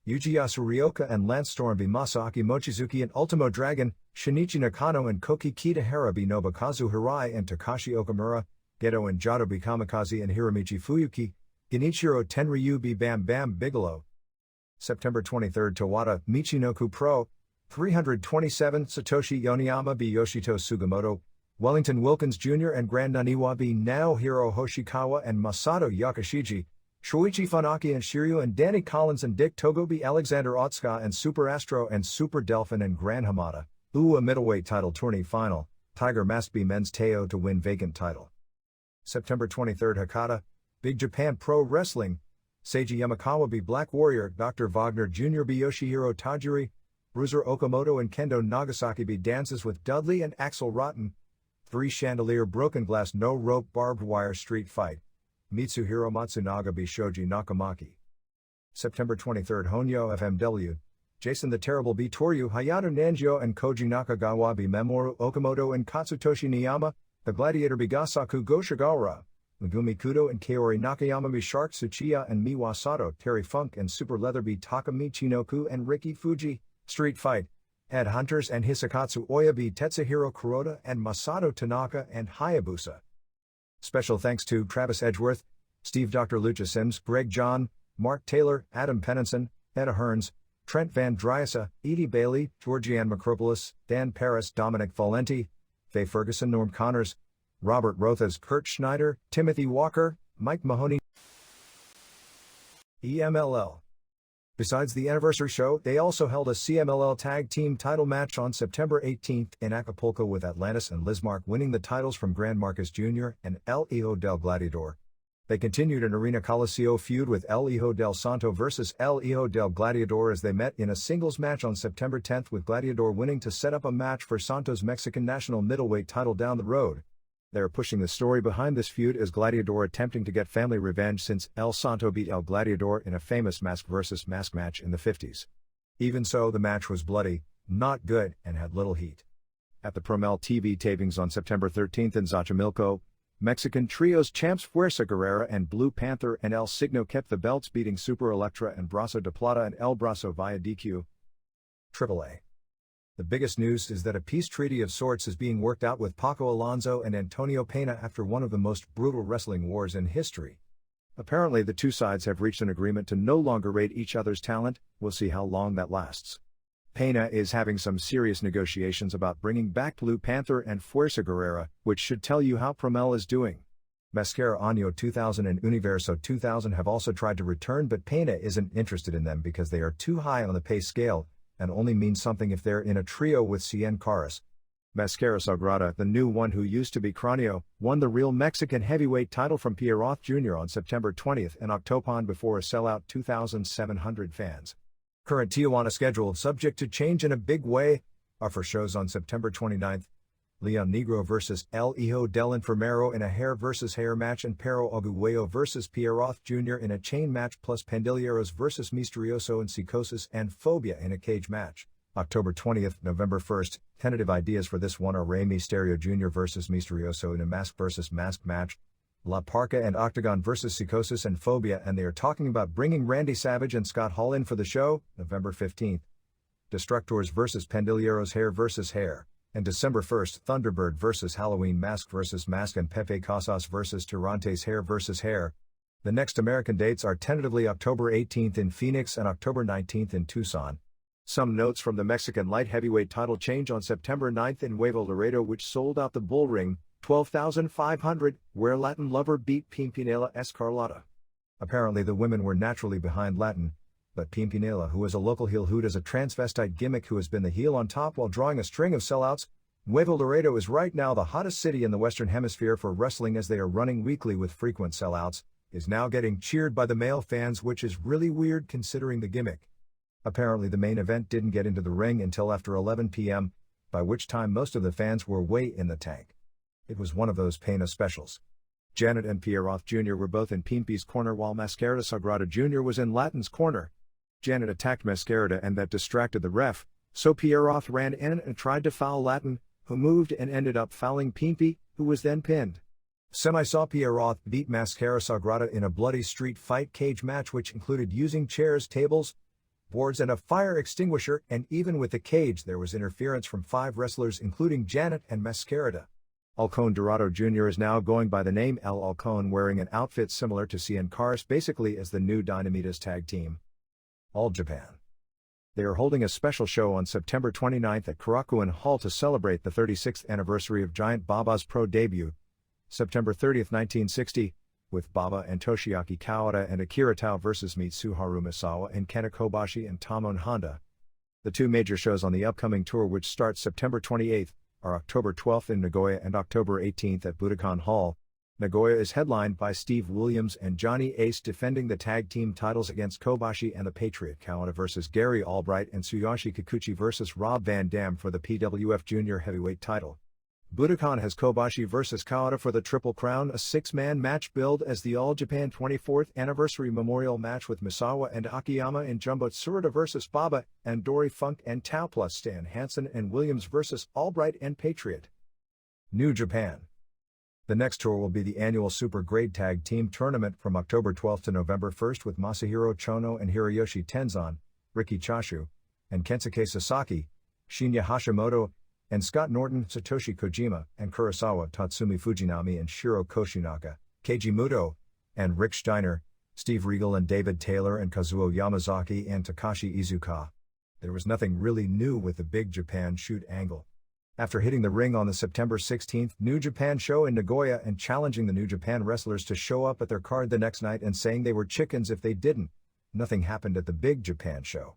Yuji Yasu Ryoka and Lance Storm b Masaaki Mochizuki and Ultimo Dragon, Shinichi Nakano and Koki Kitahara b Nobukazu Hirai and Takashi Okamura, Gedo and Jado b Kamikaze and Hiromichi Fuyuki, Genichiro Tenryu b Bam Bam Bigelow. September 23rd Towada Michinoku Pro, 327 Satoshi Yoniyama b Yoshito Sugimoto, Wellington Wilkins Jr. and Grand Naniwa b Naohiro Hoshikawa and Masato Yakashiji, Shuichi Funaki and Shiryu and Danny Collins and Dick Togo b Alexander Otsuka and Super Astro and Super Delphin and Grand Hamada, a middleweight title tourney final, Tiger Mask B Men's Teo to win vacant title. September 23, Hakata, Big Japan Pro Wrestling, Seiji Yamakawa b Black Warrior, Dr. Wagner Jr. b Yoshihiro Tajiri, Bruiser Okamoto and Kendo Nagasaki b Dances with Dudley and Axel Rotten, 3 Chandelier Broken Glass No Rope Barbed Wire Street Fight, Mitsuhiro Matsunaga b Shoji Nakamaki. September 23, Honyo FMW, Jason the Terrible b Toryu Hayato Nanjio and Koji Nakagawa b Memoru Okamoto and Katsutoshi Niyama, The Gladiator b Gasaku Goshigawara, Megumi Kudo and Kaori Nakayama b Shark Tsuchiya and Miwa Sato, Terry Funk and Super Leather b Takami Chinoku and Riki Fuji, Street Fight, Headhunters and Hisakatsu Oya b Tetsuhiro Kuroda and Masato Tanaka and Hayabusa. Special thanks to Travis Edgeworth, Steve Dr. Lucha Sims, Greg John, Mark Taylor, Adam Penninson, Etta Hearns, Trent Van Dryasa, Edie Bailey, Georgianne Macropolis, Dan Paris, Dominic Valenti, Faye Ferguson, Norm Connors, Robert Rothas, Kurt Schneider, Timothy Walker, Mike Mahoney. EMLL. Besides the anniversary show, they also held a CMLL Tag Team title match on September 18 in Acapulco with Atlantis and Lizmark winning the titles from Gran Marcus Jr. and El Hijo del Gladiador. They continued an Arena Coliseo feud with El Hijo del Santo versus El Hijo del Gladiador as they met in a singles match on September 10 with Gladiador winning to set up a match for Santo's Mexican national middleweight title down the road. They are pushing the story behind this feud as Gladiador attempting to get family revenge since El Santo beat El Gladiador in a famous mask versus mask match in the 50s. Even so, the match was bloody, not good, and had little heat. At the Promel TV tapings on September 13 in Xochimilco, Mexican trios champs Fuerza Guerrera and Blue Panther and El Signo kept the belts, beating Super Electra and Brazo de Plata and El Brazo via DQ. AAA. The biggest news is that a peace treaty of sorts is being worked out with Paco Alonso and Antonio Pena after one of the most brutal wrestling wars in history. Apparently the two sides have reached an agreement to no longer raid each other's talent. We'll see how long that lasts. Pena is having some serious negotiations about bringing back Blue Panther and Fuerza Guerrera, which should tell you how Promel is doing. Mascara Año 2000 and Universo 2000 have also tried to return, but Pena isn't interested in them because they are too high on the pay scale, and only mean something if they're in a trio with Cien Caras. Mascara Sagrada, the new one who used to be Cranio, won the real Mexican heavyweight title from Pierroth Jr. on September 20 in Octopan before a sellout 2,700 fans. Current Tijuana schedule, subject to change in a big way, are for shows on September 29, Leon Negro vs. El Hijo del Enfermero in a hair versus hair match and Pero Aguayo vs. Pierroth Jr. in a chain match, plus Pandilleros vs. Misterioso and Psicosis and Phobia in a cage match. October 20th, November 1st, tentative ideas for this one are Rey Mysterio Jr. vs. Misterioso in a mask versus mask match, La Parca and Octagon vs. Psicosis and Phobia, and they are talking about bringing Randy Savage and Scott Hall in for the show, November 15th. Destructors vs. Pandilleros hair versus hair, and December 1st, Thunderbird vs. Halloween mask versus mask and Pepe Casas vs. Tirantes hair versus hair. The next American dates are tentatively October 18th in Phoenix and October 19th in Tucson. Some notes from the Mexican light heavyweight title change on September 9th in Nuevo Laredo, which sold out the Bull Ring, 12,500, where Latin Lover beat Pimpinela Escarlata. Apparently the women were naturally behind Latin, but Pimpinela, who is a local heel who does a transvestite gimmick, who has been the heel on top while drawing a string of sellouts. Nuevo Laredo is right now the hottest city in the Western Hemisphere for wrestling, as they are running weekly with frequent sellouts, is now getting cheered by the male fans, which is really weird considering the gimmick. Apparently the main event didn't get into the ring until after 11 p.m., by which time most of the fans were way in the tank. It was one of those Pena specials. Janet and Pierroth Jr. were both in Pimpi's corner while Mascarada Sagrada Jr. was in Latin's corner. Janet attacked Mascarada and that distracted the ref, so Pierroth ran in and tried to foul Latin, who moved and ended up fouling Pimpi, who was then pinned. Semi saw Pierroth beat Mascara Sagrada in a bloody street fight cage match, which included using chairs, tables, boards and a fire extinguisher, and even with the cage there was interference from 5 wrestlers including Janet and Mascarada. Alcon Dorado Jr. is now going by the name El Alcon, wearing an outfit similar to Cien Caras, basically as the new Dynamitas tag team. All Japan. They are holding a special show on September 29th at Korakuen Hall to celebrate the 36th anniversary of Giant Baba's pro debut, September 30th, 1960, with Baba and Toshiaki Kawada and Akira Tao versus Mitsuharu Misawa and Kenta Kobashi and Tamon Honda. The two major shows on the upcoming tour, which starts September 28th, are October 12th in Nagoya and October 18th at Budokan Hall. Nagoya is headlined by Steve Williams and Johnny Ace defending the tag team titles against Kobashi and the Patriot. Kawada vs. Gary Albright and Tsuyoshi Kikuchi vs. Rob Van Dam for the PWF Junior Heavyweight title. Budokan has Kobashi vs. Kawada for the Triple Crown, a six-man match billed as the All Japan 24th Anniversary Memorial match with Misawa and Akiyama in Jumbo Tsuruta vs. Baba and Dory Funk and Tao plus Stan Hansen and Williams vs. Albright and Patriot. New Japan. The next tour will be the annual Super Grade Tag Team Tournament from October 12 to November 1 with Masahiro Chono and Hiroyoshi Tenzan, Riki Choshu, and Kensuke Sasaki, Shinya Hashimoto, and Scott Norton, Satoshi Kojima, and Kurosawa, Tatsumi Fujinami and Shiro Koshinaka, Keiji Muto, and Rick Steiner, Steve Regal and David Taylor and Kazuo Yamazaki and Takashi Iizuka. There was nothing really new with the Big Japan shoot angle. After hitting the ring on the September 16th New Japan show in Nagoya and challenging the New Japan wrestlers to show up at their card the next night and saying they were chickens if they didn't, nothing happened at the Big Japan show.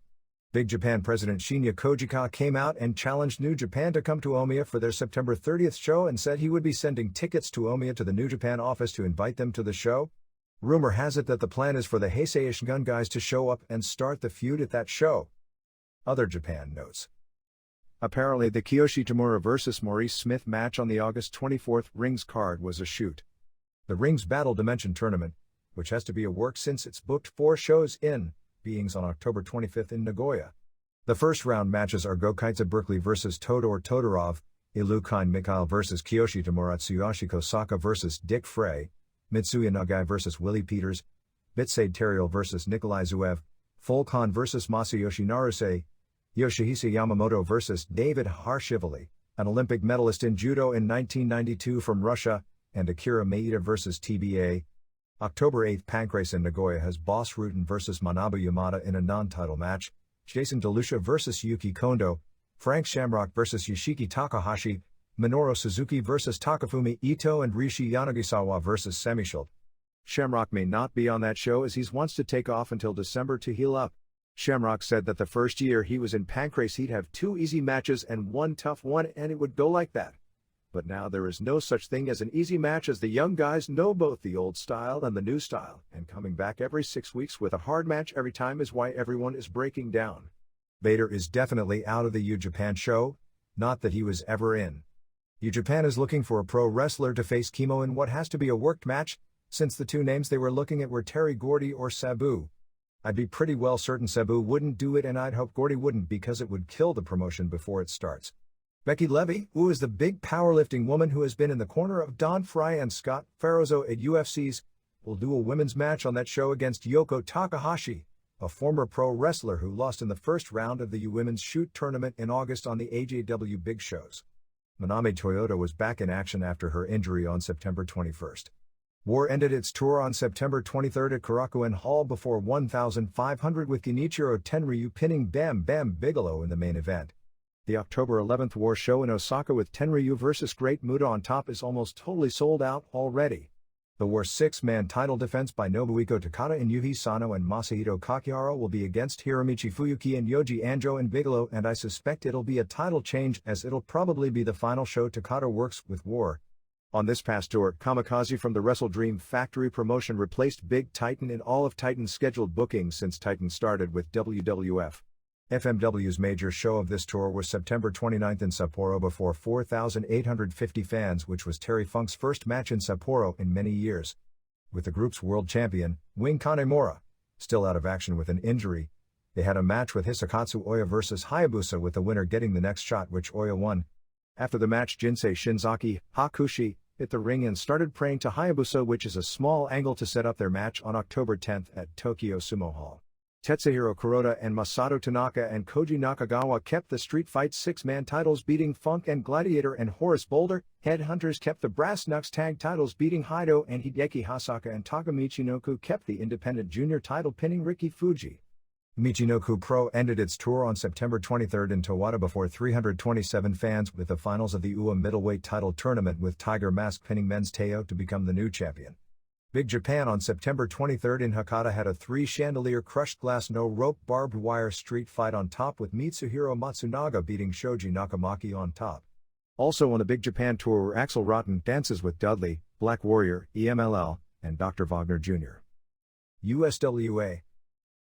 Big Japan President Shinya Kojika came out and challenged New Japan to come to Omiya for their September 30th show and said he would be sending tickets to Omiya to the New Japan office to invite them to the show. Rumor has it that the plan is for the Heisei Gun guys to show up and start the feud at that show. Other Japan notes. Apparently the Kiyoshi Tamura vs. Maurice Smith match on the August 24th Rings card was a shoot. The Rings Battle Dimension Tournament, which has to be a work since it's booked 4 shows in, beings on October 25th in Nagoya. The first round matches are Gokaitsa Berkeley vs. Todor Todorov, Ilukine Mikhail vs. Kiyoshi Tamura, Tsuyoshi Kosaka vs. Dick Frey, Mitsuya Nagai vs. Willie Peters, Bitsade Terriel vs. Nikolai Zuev, Volkan vs. Masayoshi Naruse, Yoshihisa Yamamoto vs. David Harshivali, an Olympic medalist in judo in 1992 from Russia, and Akira Maeda vs. TBA. October 8 Pancrase in Nagoya has Boss Rutan vs. Manabu Yamada in a non-title match, Jason DeLucia vs. Yuki Kondo, Frank Shamrock vs. Yoshiki Takahashi, Minoru Suzuki vs. Takafumi Ito and Rishi Yanagisawa vs. Semishield. Shamrock may not be on that show as he wants to take off until December to heal up. Shamrock said that the first year he was in Pancrase he'd have 2 easy matches and 1 tough one and it would go like that. But now there is no such thing as an easy match as the young guys know both the old style and the new style, and coming back every 6 weeks with a hard match every time is why everyone is breaking down. Vader is definitely out of the U Japan show, not that he was ever in. U Japan is looking for a pro wrestler to face Kimo in what has to be a worked match, since the 2 names they were looking at were Terry Gordy or Sabu. I'd be pretty well certain Sabu wouldn't do it and I'd hope Gordy wouldn't because it would kill the promotion before it starts. Becky Levy, who is the big powerlifting woman who has been in the corner of Don Fry and Scott Farrozo at UFC's, will do a women's match on that show against Yoko Takahashi, a former pro wrestler who lost in the first round of the U Women's Shoot Tournament in August on the AJW Big Shows. Manami Toyota was back in action after her injury on September 21st. War ended its tour on September 23rd at Korakuen Hall before 1,500 with Genichiro Tenryu pinning Bam Bam Bigelow in the main event. The October 11th War show in Osaka with Tenryu vs. Great Muta on top is almost totally sold out already. The War 6-man title defense by Nobuhiko Takada and Yuhi Sano and Masahito Kakihara will be against Hiromichi Fuyuki and Yoji Anjo and Bigelow, and I suspect it'll be a title change as it'll probably be the final show Takada works with War. On this past tour, Kamikaze from the Wrestle Dream Factory promotion replaced Big Titan in all of Titan's scheduled bookings since Titan started with WWF. FMW's major show of this tour was September 29th in Sapporo before 4,850 fans, which was Terry Funk's first match in Sapporo in many years. With the group's world champion, Wing Kanemura, still out of action with an injury, they had a match with Hisakatsu Oya vs. Hayabusa with the winner getting the next shot, which Oya won. After the match, Jinsei Shinzaki Hakushi hit the ring and started praying to Hayabusa, which is a small angle to set up their match on October 10th at Tokyo Sumo Hall. Tetsuhiro Kuroda and Masato Tanaka and Koji Nakagawa kept the Street Fight 6-man titles beating Funk and Gladiator and Horace Boulder. Headhunters kept the Brass Knucks tag titles beating Haido and Hideki Hasaka, and Taka Michinoku kept the independent junior title pinning Riki Fuji. Michinoku Pro ended its tour on September 23rd in Towada before 327 fans with the finals of the UA middleweight title tournament with Tiger Mask pinning Men's Teo to become the new champion. Big Japan on September 23rd in Hakata had a 3-chandelier crushed glass no-rope barbed wire street fight on top with Mitsuhiro Matsunaga beating Shoji Nakamaki on top. Also on the Big Japan Tour were Axl Rotten dances with Dudley, Black Warrior, EMLL, and Dr. Wagner Jr. USWA.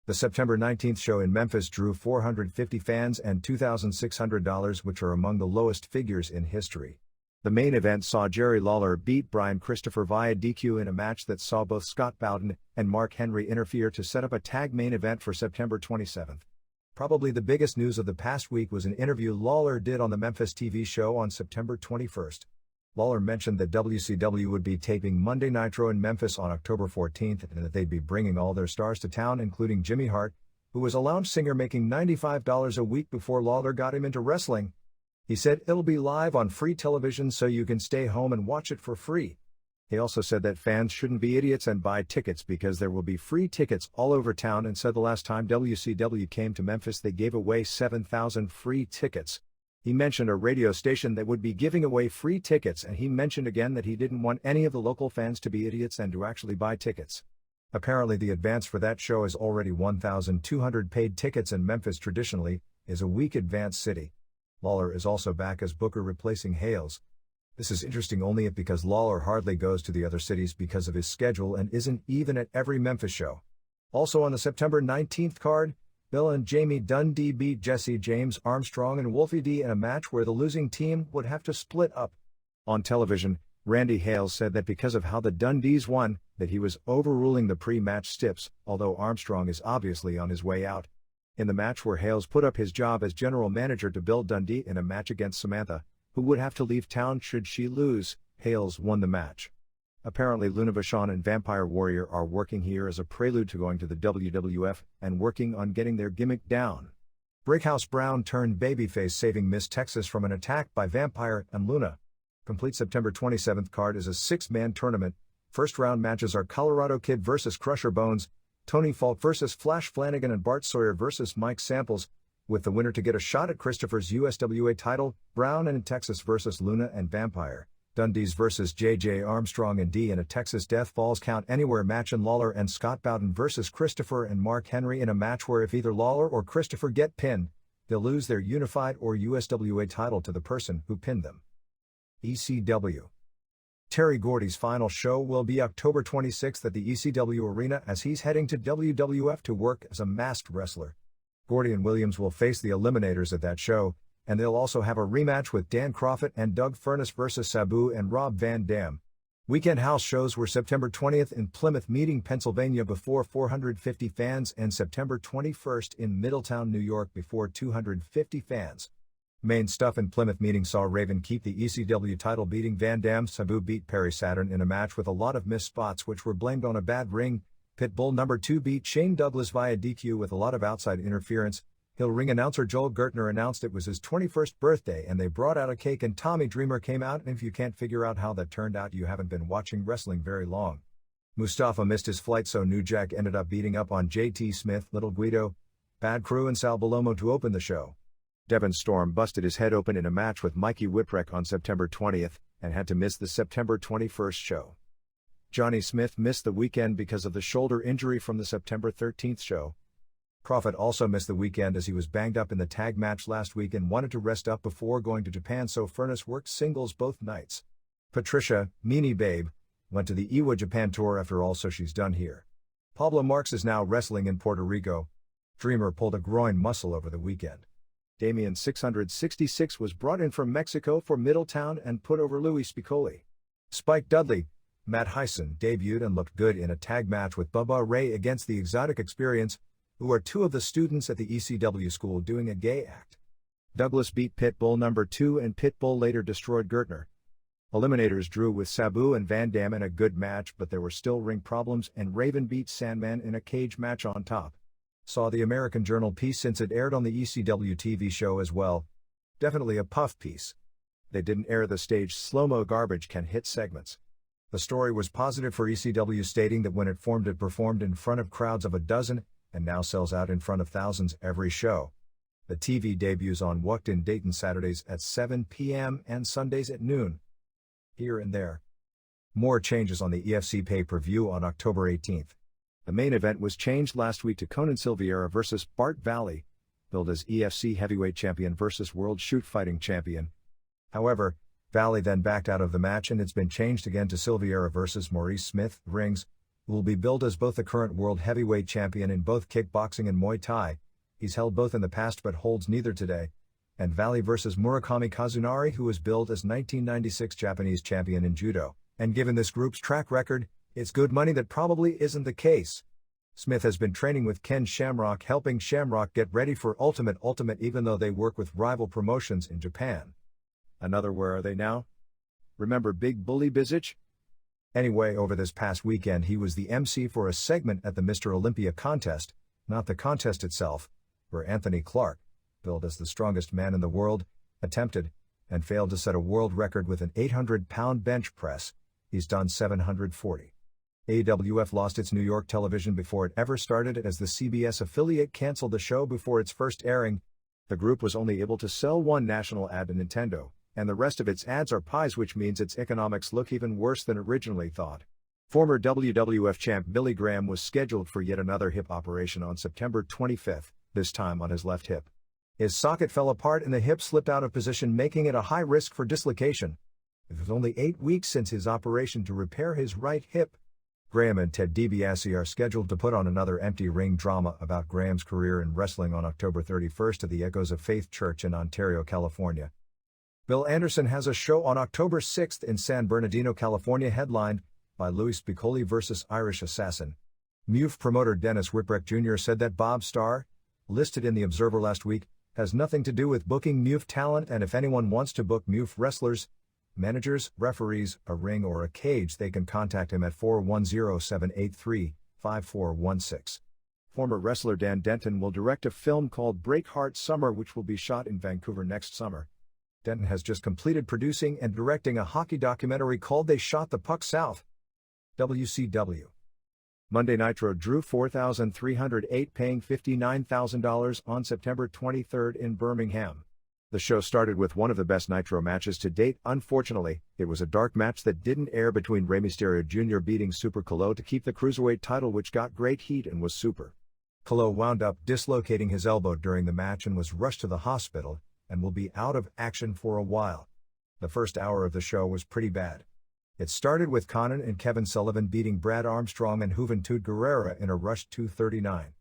The September 19th show in Memphis drew 450 fans and $2,600, which are among the lowest figures in history. The main event saw Jerry Lawler beat Brian Christopher via DQ in a match that saw both Scott Bowden and Mark Henry interfere to set up a tag main event for September 27th. Probably the biggest news of the past week was an interview Lawler did on the Memphis TV show on September 21st. Lawler mentioned that WCW would be taping Monday Nitro in Memphis on October 14th and that they'd be bringing all their stars to town, including Jimmy Hart, who was a lounge singer making $95 a week before Lawler got him into wrestling. He said it'll be live on free television so you can stay home and watch it for free. He also said that fans shouldn't be idiots and buy tickets because there will be free tickets all over town, and said the last time WCW came to Memphis they gave away 7,000 free tickets. He mentioned a radio station that would be giving away free tickets, and he mentioned again that he didn't want any of the local fans to be idiots and to actually buy tickets. Apparently the advance for that show is already 1,200 paid tickets, and Memphis traditionally is a week advance city. Lawler is also back as booker replacing Hales. This is interesting only because Lawler hardly goes to the other cities because of his schedule and isn't even at every Memphis show. Also on the September 19th card, Bill and Jamie Dundee beat Jesse James Armstrong and Wolfie D in a match where the losing team would have to split up. On television, Randy Hales said that because of how the Dundees won, that he was overruling the pre-match stiffs, although Armstrong is obviously on his way out. In the match where Hales put up his job as general manager to Bill Dundee in a match against Samantha, who would have to leave town should she lose, Hales won the match. Apparently Luna Vachon and Vampire Warrior are working here as a prelude to going to the WWF and working on getting their gimmick down. Brickhouse Brown turned babyface, saving Miss Texas from an attack by Vampire and Luna. Complete September 27th card is a 6-man tournament. First round matches are Colorado Kid vs. Crusher Bones, Tony Falk vs. Flash Flanagan, and Bart Sawyer vs. Mike Samples, with the winner to get a shot at Christopher's USWA title. Brown and Texas vs. Luna and Vampire, Dundees vs. J.J. Armstrong and D in a Texas Death Falls Count Anywhere match, and Lawler and Scott Bowden vs. Christopher and Mark Henry in a match where if either Lawler or Christopher get pinned, they'll lose their unified or USWA title to the person who pinned them. ECW. Terry Gordy's final show will be October 26th at the ECW Arena as he's heading to WWF to work as a masked wrestler. Gordy and Williams will face the Eliminators at that show, and they'll also have a rematch with Dan Crawford and Doug Furnace vs. Sabu and Rob Van Dam. Weekend house shows were September 20th in Plymouth Meeting, Pennsylvania before 450 fans, and September 21st in Middletown, New York before 250 fans. Main stuff in Plymouth Meeting saw Raven keep the ECW title, beating Van Dam. Sabu beat Perry Saturn in a match with a lot of missed spots which were blamed on a bad ring. Pitbull No. 2 beat Shane Douglas via DQ with a lot of outside interference. Hill ring announcer Joel Gertner announced it was his 21st birthday and they brought out a cake, and Tommy Dreamer came out, and if you can't figure out how that turned out, you haven't been watching wrestling very long. Mustafa missed his flight, so New Jack ended up beating up on JT Smith, Little Guido, Bad Crew and Sal Balomo to open the show. Devon Storm busted his head open in a match with Mikey Whipwreck on September 20th and had to miss the September 21st show. Johnny Smith missed the weekend because of the shoulder injury from the September 13th show. Crawford also missed the weekend as he was banged up in the tag match last week and wanted to rest up before going to Japan, so Furnace worked singles both nights. Patricia, Meanie Babe, went to the Iwa Japan tour after all, so she's done here. Pablo Marks is now wrestling in Puerto Rico. Dreamer pulled a groin muscle over the weekend. Damien 666 was brought in from Mexico for Middletown and put over Louis Spicoli. Spike Dudley, Matt Hyson debuted and looked good in a tag match with Bubba Ray against the Exotic Experience, who are two of the students at the ECW school doing a gay act. Douglas beat Pitbull No. 2 and Pitbull later destroyed Gertner. Eliminators drew with Sabu and Van Dam in a good match, but there were still ring problems, and Raven beat Sandman in a cage match on top. Saw the American Journal piece since it aired on the ECW TV show as well. Definitely a puff piece. They didn't air the stage slow-mo garbage can hit segments. The story was positive for ECW, stating that when it formed it performed in front of crowds of a dozen, and now sells out in front of thousands every show. The TV debuts on WUKT in Dayton Saturdays at 7 p.m. and Sundays at noon. Here and there. More changes on the EFC pay-per-view on October 18th. The main event was changed last week to Conan Silveira vs. Bart Valley, billed as EFC Heavyweight Champion vs. World Shoot Fighting Champion. However, Valley then backed out of the match and it's been changed again to Silveira versus Maurice Smith. Rings will be billed as both the current world heavyweight champion in both kickboxing and Muay Thai. He's held both in the past but holds neither today. And Valley versus Murakami Kazunari, who was billed as 1996 Japanese champion in judo. And given this group's track record, it's good money that probably isn't the case. Smith has been training with Ken Shamrock, helping Shamrock get ready for Ultimate even though they work with rival promotions in Japan. Another Where Are They Now? Remember Big Bully Bizic? Anyway, over this past weekend he was the MC for a segment at the Mr. Olympia contest, not the contest itself, where Anthony Clark, billed as the strongest man in the world, attempted, and failed to set a world record with an 800-pound bench press. He's done 740. AWF lost its New York television before it ever started as the CBS affiliate canceled the show before its first airing. The group was only able to sell one national ad to Nintendo, and the rest of its ads are pies, which means its economics look even worse than originally thought. Former WWF champ Billy Graham was scheduled for yet another hip operation on September 25, this time on his left hip. His socket fell apart and the hip slipped out of position, making it a high risk for dislocation. It was only 8 weeks since his operation to repair his right hip. Graham and Ted DiBiase are scheduled to put on another empty ring drama about Graham's career in wrestling on October 31st at the Echoes of Faith Church in Ontario, California. Bill Anderson has a show on October 6th in San Bernardino, California, headlined by Louis Spicolli vs. Irish Assassin. MUF promoter Dennis Whipwreck Jr. said that Bob Starr, listed in the Observer last week, has nothing to do with booking MUF talent, and if anyone wants to book MUF wrestlers, managers, referees, a ring or a cage, they can contact him at 410-783-5416. Former wrestler Dan Denton will direct a film called Breakheart Summer, which will be shot in Vancouver next summer. Denton has just completed producing and directing a hockey documentary called They Shot the Puck South. WCW. Monday Nitro drew 4,308, paying $59,000 on September 23 in Birmingham. The show started with one of the best Nitro matches to date. Unfortunately, it was a dark match that didn't air between Rey Mysterio Jr. beating Super Calo to keep the Cruiserweight title, which got great heat and was super. Calo wound up dislocating his elbow during the match and was rushed to the hospital, and will be out of action for a while. The first hour of the show was pretty bad. It started with Conan and Kevin Sullivan beating Brad Armstrong and Juventud Guerrera in a rushed 2:39.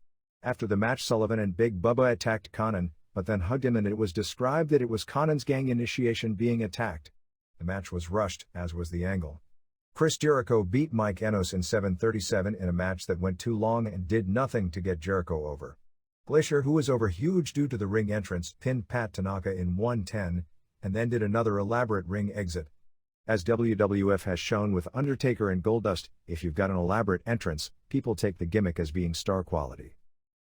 After the match, Sullivan and Big Bubba attacked Conan, but then hugged him, and it was described that it was Conan's gang initiation being attacked. The match was rushed, as was the angle. Chris Jericho beat Mike Enos in 7:37 in a match that went too long and did nothing to get Jericho over. Glacier, who was over huge due to the ring entrance, pinned Pat Tanaka in 1:10, and then did another elaborate ring exit. As WWF has shown with Undertaker and Goldust, if you've got an elaborate entrance, people take the gimmick as being star quality.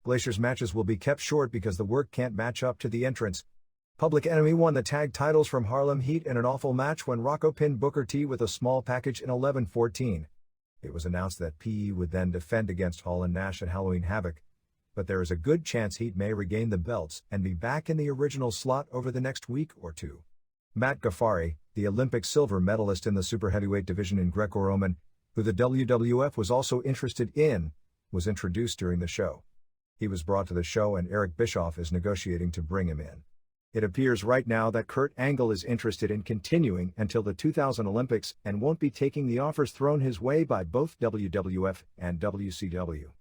Glacier's matches will be kept short because the work can't match up to the entrance. Public Enemy won the tag titles from Harlem Heat in an awful match when Rocco pinned Booker T with a small package in 11:14. It was announced that PE would then defend against Hall and Nash at Halloween Havoc, but there is a good chance Heat may regain the belts and be back in the original slot over the next week or two. Matt Ghaffari, the Olympic silver medalist in the super heavyweight division in Greco-Roman, who the WWF was also interested in, was introduced during the show. He was brought to the show and Eric Bischoff is negotiating to bring him in. It appears right now that Kurt Angle is interested in continuing until the 2000 Olympics and won't be taking the offers thrown his way by both WWF and WCW.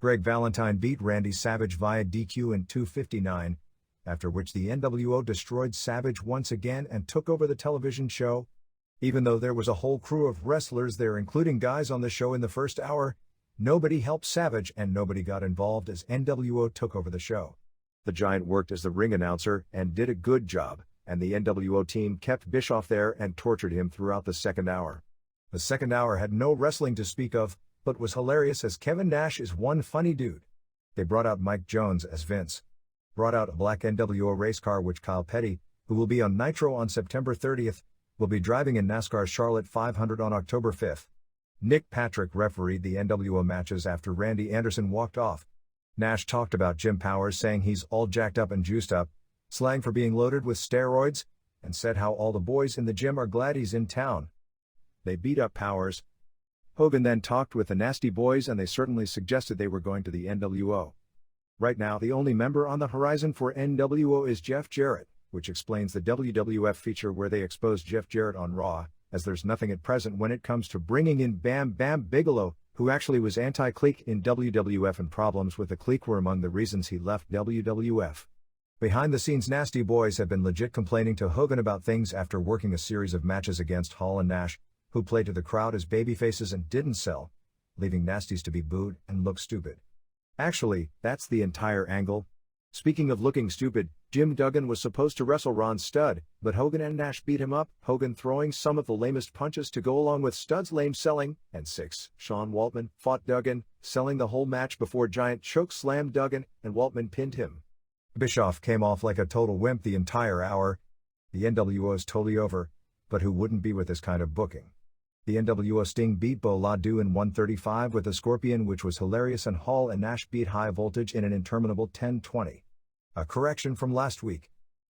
Greg Valentine beat Randy Savage via DQ in 2:59, after which the NWO destroyed Savage once again and took over the television show. Even though there was a whole crew of wrestlers there, including guys on the show in the first hour, nobody helped Savage and nobody got involved as NWO took over the show. The Giant worked as the ring announcer and did a good job, and the NWO team kept Bischoff there and tortured him throughout the second hour. The second hour had no wrestling to speak of, but was hilarious as Kevin Nash is one funny dude. They brought out Mike Jones as Vince. Brought out a black NWO race car which Kyle Petty, who will be on Nitro on September 30th, will be driving in NASCAR's Charlotte 500 on October 5th. Nick Patrick refereed the NWO matches after Randy Anderson walked off. Nash talked about Jim Powers, saying he's all jacked up and juiced up, slang for being loaded with steroids, and said how all the boys in the gym are glad he's in town. They beat up Powers. Hogan then talked with the Nasty Boys and they certainly suggested they were going to the NWO. Right now the only member on the horizon for NWO is Jeff Jarrett. which explains the WWF feature where they expose Jeff Jarrett on Raw, as there's nothing at present when it comes to bringing in Bam Bam Bigelow, who actually was anti-clique in WWF, and problems with the clique were among the reasons he left WWF. Behind the scenes, Nasty Boys have been legit complaining to Hogan about things after working a series of matches against Hall and Nash, who played to the crowd as babyfaces and didn't sell, leaving Nasties to be booed and look stupid. Actually, that's the entire angle. Speaking of looking stupid, Jim Duggan was supposed to wrestle Ron Studd, but Hogan and Nash beat him up, Hogan throwing some of the lamest punches to go along with Studd's lame selling, and 6. Sean Waltman fought Duggan, selling the whole match before Giant choke slammed Duggan, and Waltman pinned him. Bischoff came off like a total wimp the entire hour. The NWO is totally over, but who wouldn't be with this kind of booking? The NWO Sting beat Bo Ladu in 135 with a Scorpion, which was hilarious, and Hall and Nash beat High Voltage in an interminable 10-20. A correction from last week.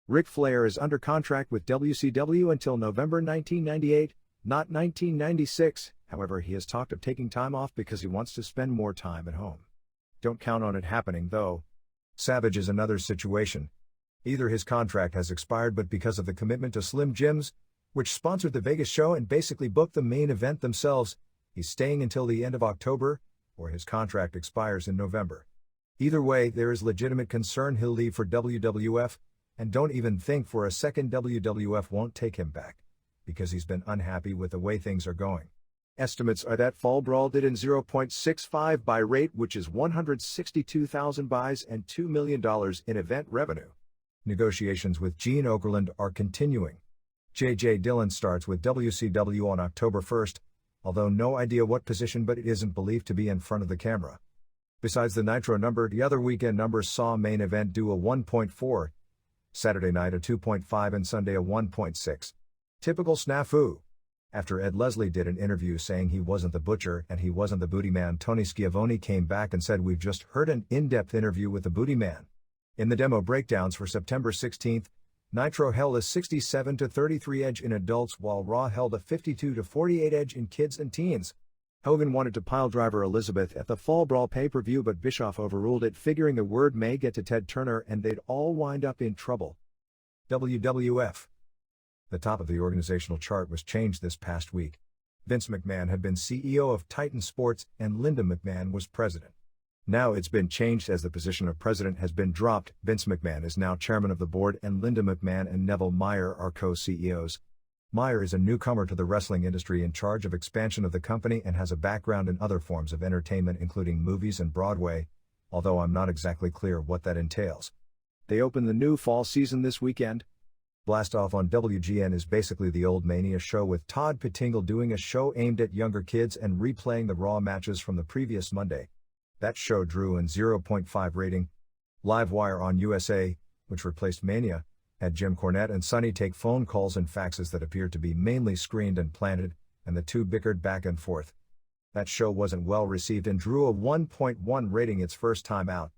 Ric Flair is under contract with WCW until November 1998, not 1996, however he has talked of taking time off because he wants to spend more time at home. Don't count on it happening though. Savage is another situation. Either his contract has expired, but because of the commitment to Slim Jims, which sponsored the Vegas show and basically booked the main event themselves, he's staying until the end of October, or his contract expires in November. Either way, there is legitimate concern he'll leave for WWF, and don't even think for a second WWF won't take him back, because he's been unhappy with the way things are going. Estimates are that Fall Brawl did in 0.65 buy rate, which is 162,000 buys and $2 million in event revenue. Negotiations with Gene Okerlund are continuing. J.J. Dillon starts with WCW on October 1st, although no idea what position, but it isn't believed to be in front of the camera. Besides the Nitro number, the other weekend numbers saw main event do a 1.4, Saturday night a 2.5, and Sunday a 1.6. Typical snafu. After Ed Leslie did an interview saying he wasn't the Butcher and he wasn't the Booty Man, Tony Schiavone came back and said, "We've just heard an in-depth interview with the Booty Man." In the demo breakdowns for September 16th, Nitro held a 67-33 edge in adults, while Raw held a 52-48 edge in kids and teens. Hogan wanted to piledriver Elizabeth at the Fall Brawl pay-per-view, but Bischoff overruled it, figuring the word may get to Ted Turner and they'd all wind up in trouble. WWF. The top of the organizational chart was changed this past week. Vince McMahon had been CEO of Titan Sports and Linda McMahon was president. Now it's been changed as the position of president has been dropped. Vince McMahon is now chairman of the board and Linda McMahon and Neville Meyer are co-CEOs. Meyer is a newcomer to the wrestling industry in charge of expansion of the company and has a background in other forms of entertainment including movies and Broadway, although I'm not exactly clear what that entails. They open the new fall season this weekend. Blast Off on WGN is basically the old Mania show with Todd Pettingle doing a show aimed at younger kids and replaying the Raw matches from the previous Monday. That show drew an 0.5 rating. Livewire on USA, which replaced Mania, had Jim Cornette and Sonny take phone calls and faxes that appeared to be mainly screened and planted, and the two bickered back and forth. That show wasn't well received and drew a 1.1 rating its first time out.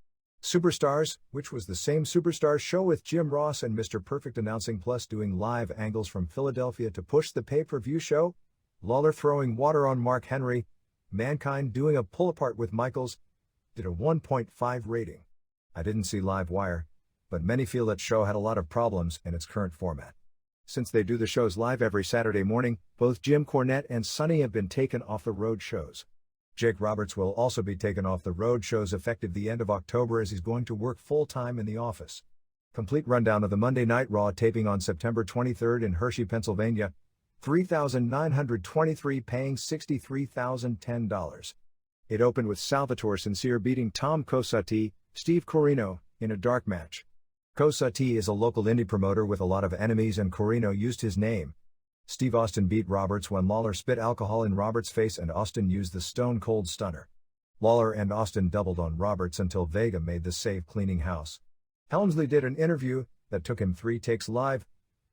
Superstars, which was the same Superstars show with Jim Ross and Mr. Perfect announcing plus doing live angles from Philadelphia to push the pay-per-view show, Lawler throwing water on Mark Henry, Mankind doing a pull-apart with Michaels, did a 1.5 rating. I didn't see Livewire, but many feel that show had a lot of problems in its current format. Since they do the shows live every Saturday morning, both Jim Cornette and Sonny have been taken off the road shows. Jake Roberts will also be taken off the road shows effective the end of October as he's going to work full-time in the office. Complete rundown of the Monday Night Raw taping on September 23rd in Hershey, Pennsylvania. 3,923 paying $63,010. It opened with Salvatore Sincere beating Tom Cosati, Steve Corino, in a dark match. Cosati is a local indie promoter with a lot of enemies and Corino used his name. Steve Austin beat Roberts when Lawler spit alcohol in Roberts' face and Austin used the Stone Cold Stunner. Lawler and Austin doubled on Roberts until Vega made the save cleaning house. Helmsley did an interview that took him 3 takes live,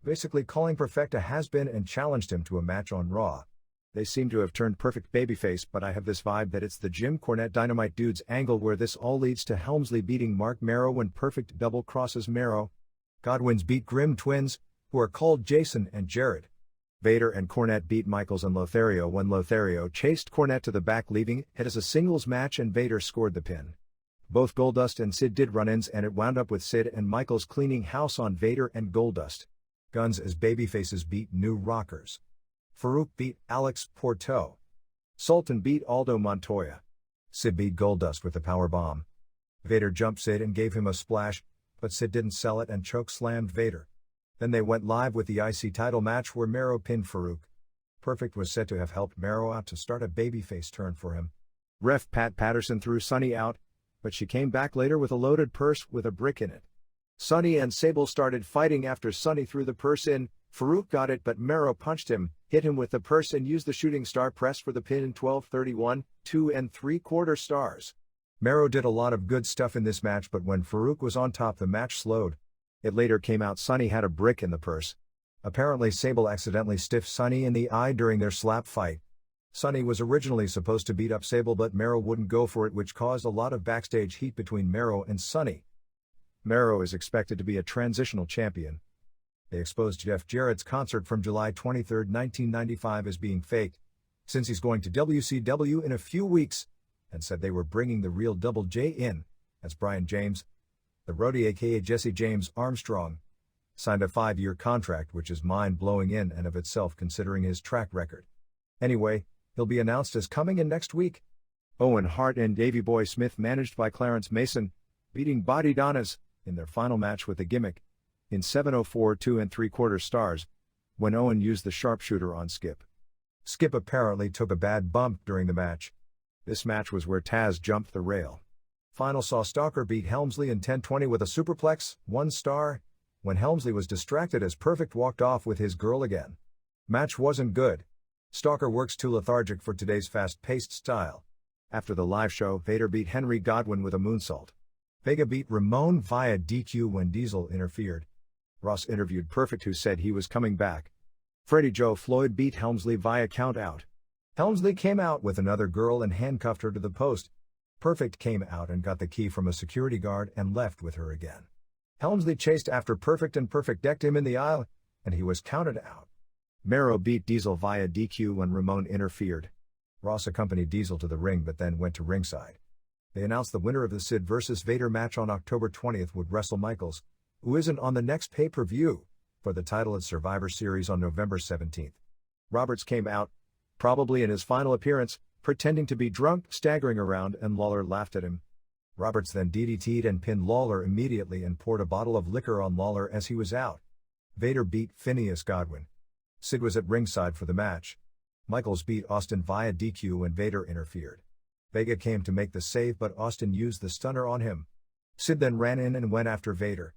basically calling Perfect a has-been and challenged him to a match on Raw. They seem to have turned Perfect babyface, but I have this vibe that it's the Jim Cornette Dynamite Dudes angle where this all leads to Helmsley beating Mark Marrow when Perfect double crosses Marrow. Godwins beat Grimm twins, who are called Jason and Jared. Vader and Cornette beat Michaels and Lothario when Lothario chased Cornette to the back, leaving it as a singles match and Vader scored the pin. Both Goldust and Sid did run-ins, and it wound up with Sid and Michaels cleaning house on Vader and Goldust. Guns as babyfaces beat New Rockers. Farouk beat Alex Porto. Sultan beat Aldo Montoya. Sid beat Goldust with a powerbomb. Vader jumped Sid and gave him a splash, but Sid didn't sell it and choke-slammed Vader. Then they went live with the IC title match where Mero pinned Farouk. Perfect was said to have helped Mero out to start a babyface turn for him. Ref Pat Patterson threw Sunny out, but she came back later with a loaded purse with a brick in it. Sunny and Sable started fighting after Sunny threw the purse in. Farouk got it, but Mero punched him, hit him with the purse, and used the shooting star press for the pin in 12:31, 2 3/4 stars. Mero did a lot of good stuff in this match, but when Farouk was on top, the match slowed. It later came out Sunny had a brick in the purse. Apparently Sable accidentally stiffed Sunny in the eye during their slap fight. Sunny was originally supposed to beat up Sable, but Mero wouldn't go for it, which caused a lot of backstage heat between Mero and Sunny. Mero is expected to be a transitional champion. They exposed Jeff Jarrett's concert from July 23, 1995 as being faked, since he's going to WCW in a few weeks, and said they were bringing the real Double J in, as Brian James, the roadie aka Jesse James Armstrong, signed a 5-year contract, which is mind-blowing in and of itself considering his track record. Anyway, he'll be announced as coming in next week. Owen Hart and Davey Boy Smith, managed by Clarence Mason, beating Body Donnas in their final match with the Gimmick in 7:04 2 3/4 stars, when Owen used the sharpshooter on Skip. Skip apparently took a bad bump during the match. This match was where Taz jumped the rail. Final saw Stalker beat Helmsley in 10:20 with a superplex, 1 star, when Helmsley was distracted as Perfect walked off with his girl again. Match wasn't good. Stalker works too lethargic for today's fast-paced style. After the live show, Vader beat Henry Godwinn with a moonsault. Vega beat Ramon via DQ when Diesel interfered. Ross interviewed Perfect, who said he was coming back. Freddie Joe Floyd beat Helmsley via count-out. Helmsley came out with another girl and handcuffed her to the post. Perfect came out and got the key from a security guard and left with her again. Helmsley chased after Perfect and Perfect decked him in the aisle, and he was counted out. Mero beat Diesel via DQ when Ramon interfered. Ross accompanied Diesel to the ring but then went to ringside. They announced the winner of the Sid vs. Vader match on October 20th would wrestle Michaels, who isn't on the next pay-per-view, for the title at Survivor Series on November 17th. Roberts came out, probably in his final appearance, pretending to be drunk, staggering around, and Lawler laughed at him. Roberts then DDT'd and pinned Lawler immediately and poured a bottle of liquor on Lawler as he was out. Vader beat Phineas Godwinn. Sid was at ringside for the match. Michaels beat Austin via DQ when Vader interfered. Vega came to make the save, but Austin used the stunner on him. Sid then ran in and went after Vader.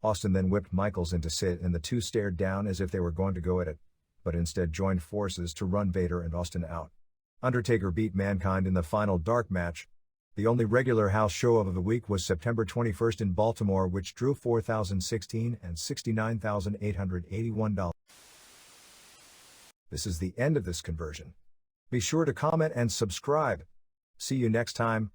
Austin then whipped Michaels into Sid, and the two stared down as if they were going to go at it, but instead joined forces to run Vader and Austin out. Undertaker beat Mankind in the final dark match. The only regular house show of the week was September 21st in Baltimore, which drew 4,016 and $69,881. This is the end of this conversion. Be sure to comment and subscribe. See you next time.